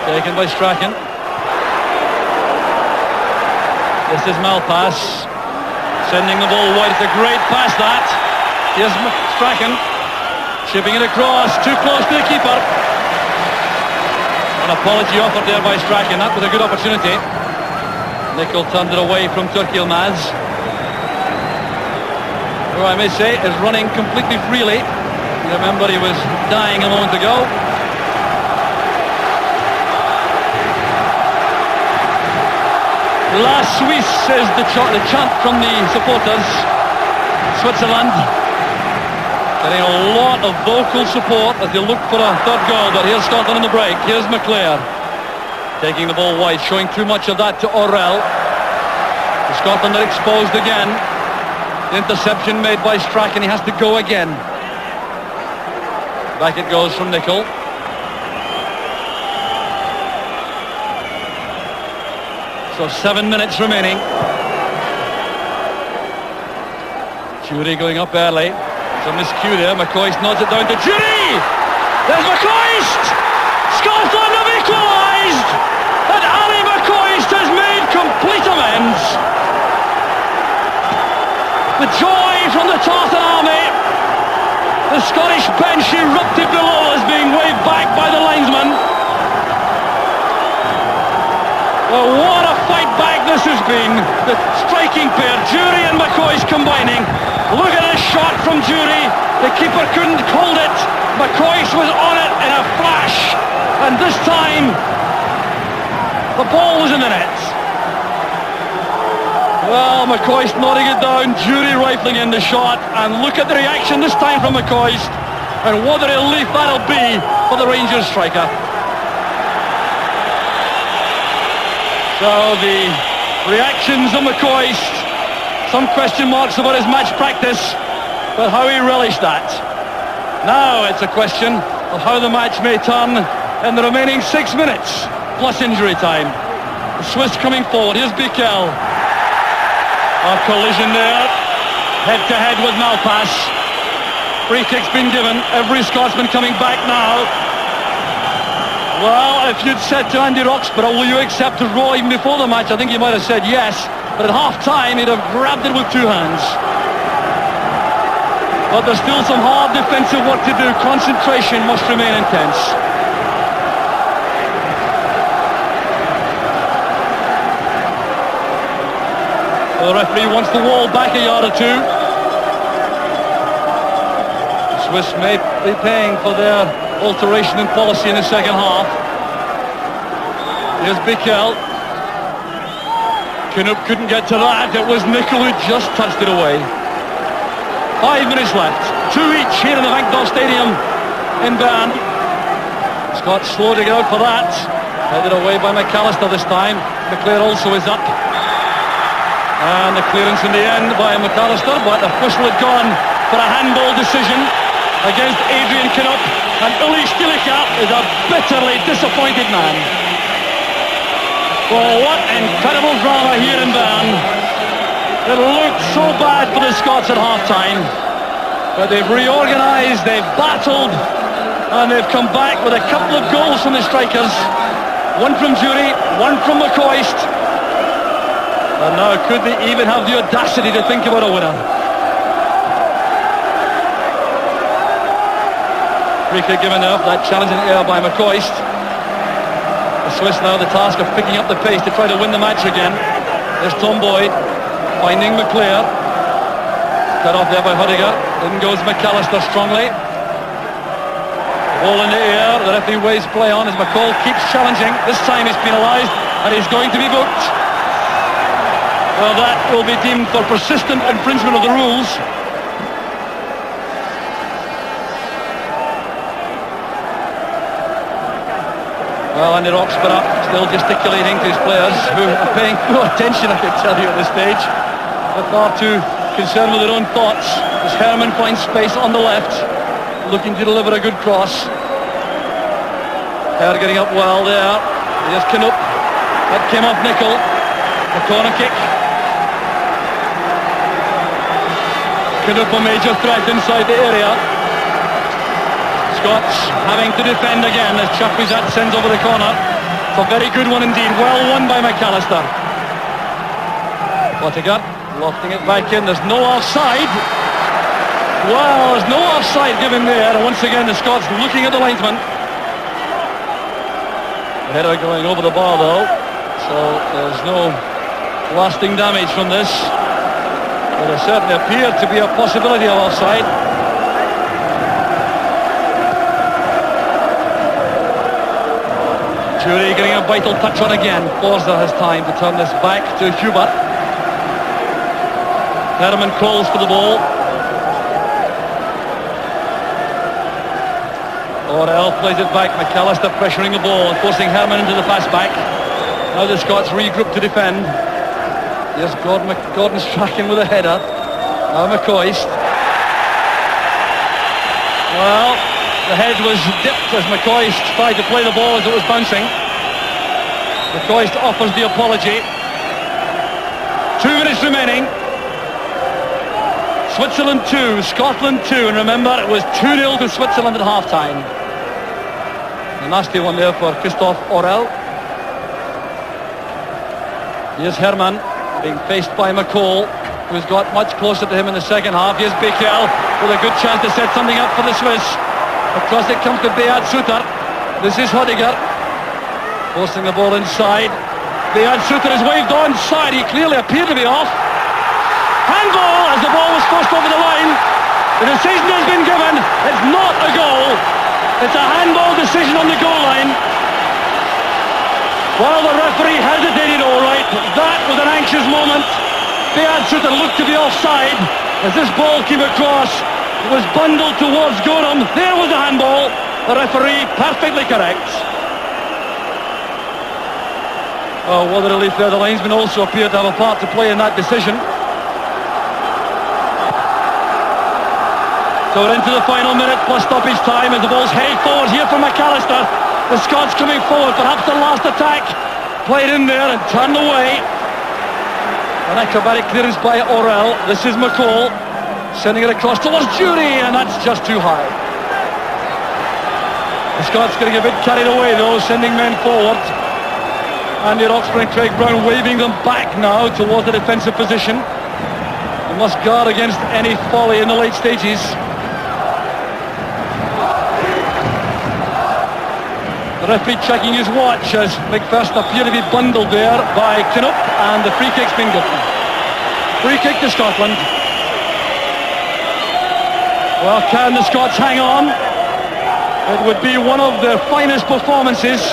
Taken by Strachan. This is Malpass. Sending the ball wide. It's a great pass that. Here's Strachan. Chipping it across. Too close to the keeper. An apology offered there by Strachan. That was a good opportunity. Nicol turned it away from Turki Yilmaz. Who I may say is running completely freely. You remember he was dying a moment ago. La Suisse is the chant from the supporters. Switzerland getting a lot of vocal support as they look for a third goal, but here's Scotland in the break. Here's McClair taking the ball wide, showing too much of that to Orrell. Scotland are exposed again. The interception made by Strachan, he has to go again. Back it goes from Nicol. So 7 minutes remaining. Jury going up early. It's a miscue there. McCoist nods it down to Jury. There's McCoist. Scotland have equalised. And Ali McCoist has made complete amends. The joy from the Tartan army. The Scottish bench erupted below as being waved back by the linesman. Well, what a fight back this has been. The striking pair, Jury and McCoist combining. Look at this shot from Jury. The keeper couldn't hold it. McCoist was on it in a flash. And this time, the ball was in the net. Well, McCoist nodding it down. Jury rifling in the shot. And look at the reaction this time from McCoist. And what a relief that'll be for the Rangers striker. So the reactions of McCoist, some question marks about his match practice, but how he relished that. Now it's a question of how the match may turn in the remaining 6 minutes, plus injury time. The Swiss coming forward, here's Bikel. A collision there, head to head with Malpass. Free kick's been given, every Scotsman coming back now. Well, if you'd said to Andy Roxburgh, will you accept a draw even before the match, I think he might have said yes. But at half-time, he'd have grabbed it with two hands. But there's still some hard defensive work to do. Concentration must remain intense. The referee wants the wall back a yard or two. The Swiss may be paying for their alteration in policy in the second half. Here's Bikel. Knupp couldn't get to that. It was Nicol who just touched it away. 5 minutes left. 2 each here in the Vankdal Stadium in Bern. Scots slow to get out for that. Headed away by McAllister this time. McClair also is up. And the clearance in the end by McAllister, but the whistle had gone for a handball decision against Adrian Knupp. And Uli Stilika is a bitterly disappointed man. Oh, what incredible drama here in Bern. It looked so bad for the Scots at half-time. But they've reorganised, they've battled, and they've come back with a couple of goals from the strikers. One from Jury, one from McCoist. And now could they even have the audacity to think about a winner? Free kick given up, that challenging error by McCoist. The Swiss now the task of picking up the pace to try to win the match again. There's Tom Boyd finding McClair. Cut off there by Hudiger. In goes McAllister strongly. Ball in the air, the referee waves play on as McCall keeps challenging. This time he's penalised and he's going to be booked. Well, that will be deemed for persistent infringement of the rules. Well, Andy Roxburgh still gesticulating to his players who are paying no attention, I can tell you, at this stage. They're far too concerned with their own thoughts as Herman finds space on the left, looking to deliver a good cross. Herr getting up well there. Here's Knupp. That came off Nickel. The corner kick. Knupp a major threat inside the area. Scots having to defend again as Chapuisat sends over the corner. It's a very good one indeed. Well won by McAllister. Odegaard lofting it back in. There's no offside. Well, there's no offside given there. And once again the Scots looking at the linesman. The header going over the bar though. So there's no lasting damage from this. But there certainly appeared to be a possibility of offside. Jury getting a vital touch on again. Forza has time to turn this back to Hubert. Herman calls for the ball. Orel plays it back. McAllister pressuring the ball and forcing Herman into the pass back. Now the Scots regroup to defend. Here's Gordon's tracking with a header. Now McCoist. Well, the head was dipped as McCoist tried to play the ball as it was bouncing. McCoist offers the apology. 2 minutes remaining. Switzerland 2, Scotland 2, and remember it was 2-0 to Switzerland at half-time. A nasty one there for Christophe Orel. Here's Herman being faced by McCall, who's got much closer to him in the second half. Here's Bekel with a good chance to set something up for the Swiss. Across it comes to Beat Suter. This is Hudiger forcing the ball inside. Beat Suter is waved onside. He clearly appeared to be off. Handball as the ball was forced over the line. The decision has been given. It's not a goal. It's a handball decision on the goal line. Well, the referee hesitated all right. That was an anxious moment. Beat Suter looked to be offside as this ball came across. It was bundled towards Gorham. There was a handball. The referee perfectly correct. Oh, what a relief there. The linesman also appeared to have a part to play in that decision. So we're into the final minute plus stoppage time as the ball's headed forward here from McAllister. The Scots coming forward, perhaps the last attack. Played in there and turned away. An acrobatic clearance by Orel. This is McCall. Sending it across towards Jury, and that's just too high. The Scots getting a bit carried away though, sending men forward. Andy Roxburgh and Craig Brown waving them back now towards the defensive position. They must guard against any folly in the late stages. The referee checking his watch as McPherson appear to be bundled there by Knupp, and the free kick's been given. Free kick to Scotland. Well, can the Scots hang on? It would be one of their finest performances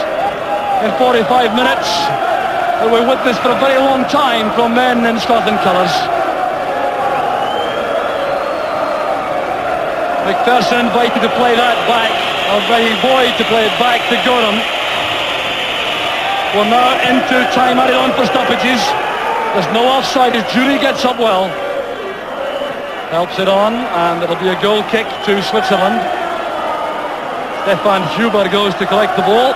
in 45 minutes that we witnessed for a very long time from men in Scotland colours. McPherson invited to play that back, or by Boyd to play it back to Gorham. We're now into time added on for stoppages. There's no offside as Jury gets up well. Helps it on, and it'll be a goal kick to Switzerland. Stefan Huber goes to collect the ball.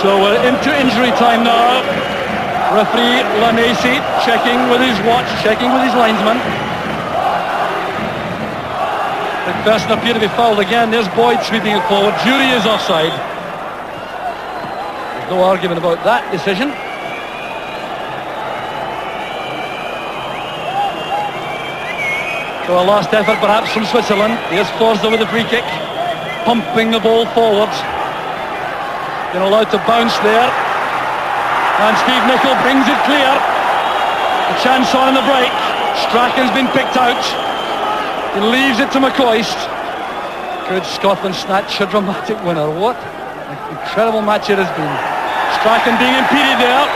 So we're into injury time now. Referee Lanesi checking with his watch, checking with his linesman. McPherson appear to be fouled again. There's Boyd sweeping it forward. Jury is offside. There's no argument about that decision. So a last effort perhaps from Switzerland. Here's Forza with the free kick, pumping the ball forwards. Been allowed to bounce there. And Steve Nicol brings it clear. A chance on in the break. Strachan's been picked out. He leaves it to McCoist. Could Scotland snatch a dramatic winner? What an incredible match it has been. Strachan being impeded there.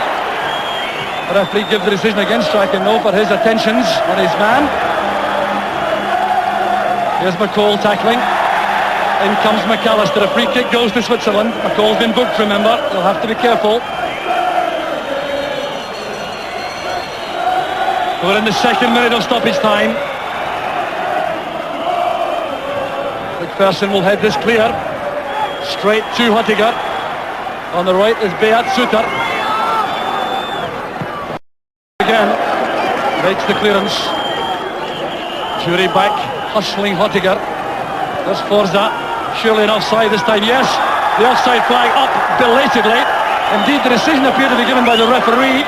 The referee gives the decision against Strachan though for his attentions on his man. Here's McCall tackling. In comes McAllister. A free kick goes to Switzerland. McCall's been booked, remember. They'll have to be careful. We're in the second minute of stoppage time. McPherson will head this clear. Straight to Huttiger. On the right is Beat Suter. Again. Makes the clearance. Jury back. Hustling Huttiger. There's Forza. Surely an offside this time. Yes. The offside flag up belatedly. Indeed, the decision appeared to be given by the referee.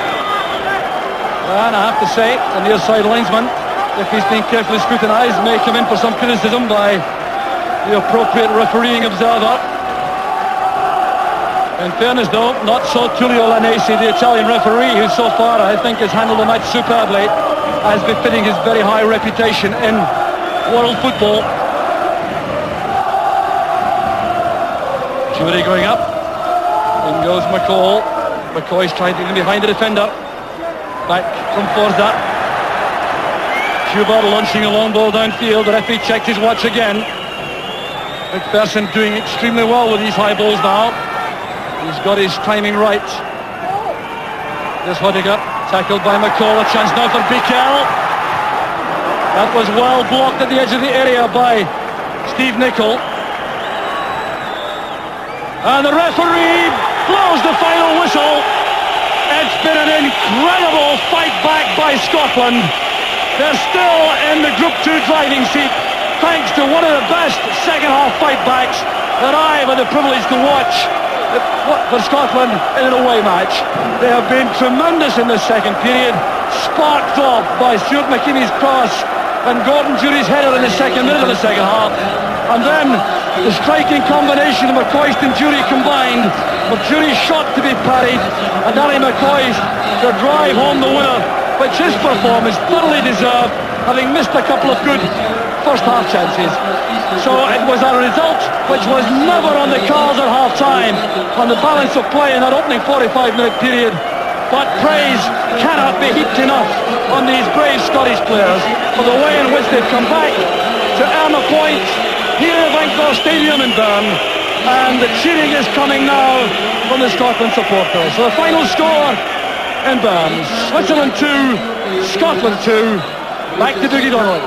And I have to say, the near side linesman, if he's being carefully scrutinised, may come in for some criticism by the appropriate refereeing observer. In fairness though, not so Tullio Lanesi, the Italian referee, who so far I think has handled the match superbly, as befitting his very high reputation in world football. Jury going up. In goes McCall. McCoy's trying to get behind the defender. Back from Forza. Huber launching a long ball downfield. The referee checked his watch again. McPherson doing extremely well with these high balls now. He's got his timing right. There's Huttiger, tackled by McCall. A chance now for Bikel. That was well blocked at the edge of the area by Steve Nicol. And the referee blows the final whistle. It's been an incredible fight back by Scotland. They're still in the Group 2 driving seat, thanks to one of the best second-half fight backs that I've had the privilege to watch for Scotland in an away match. They have been tremendous in the second period, sparked off by Stuart McKinney's cross and Gordon Jury's header in the second minute of the second half. And then the striking combination of McCoist and Jury combined, with Jury's shot to be parried and Danny McCoist to drive home the winner, which his performance thoroughly deserved, having missed a couple of good first half chances. So it was a result which was never on the cards at half time on the balance of play in that opening 45-minute period. But praise cannot be heaped enough on these brave Scottish players for the way in which they've come back to earn a point here at Vancouver Stadium in Bern, and the cheering is coming now from the Scotland supporters. So the final score in Bern: Switzerland 2, Scotland 2. Back to Dougie Donnelly.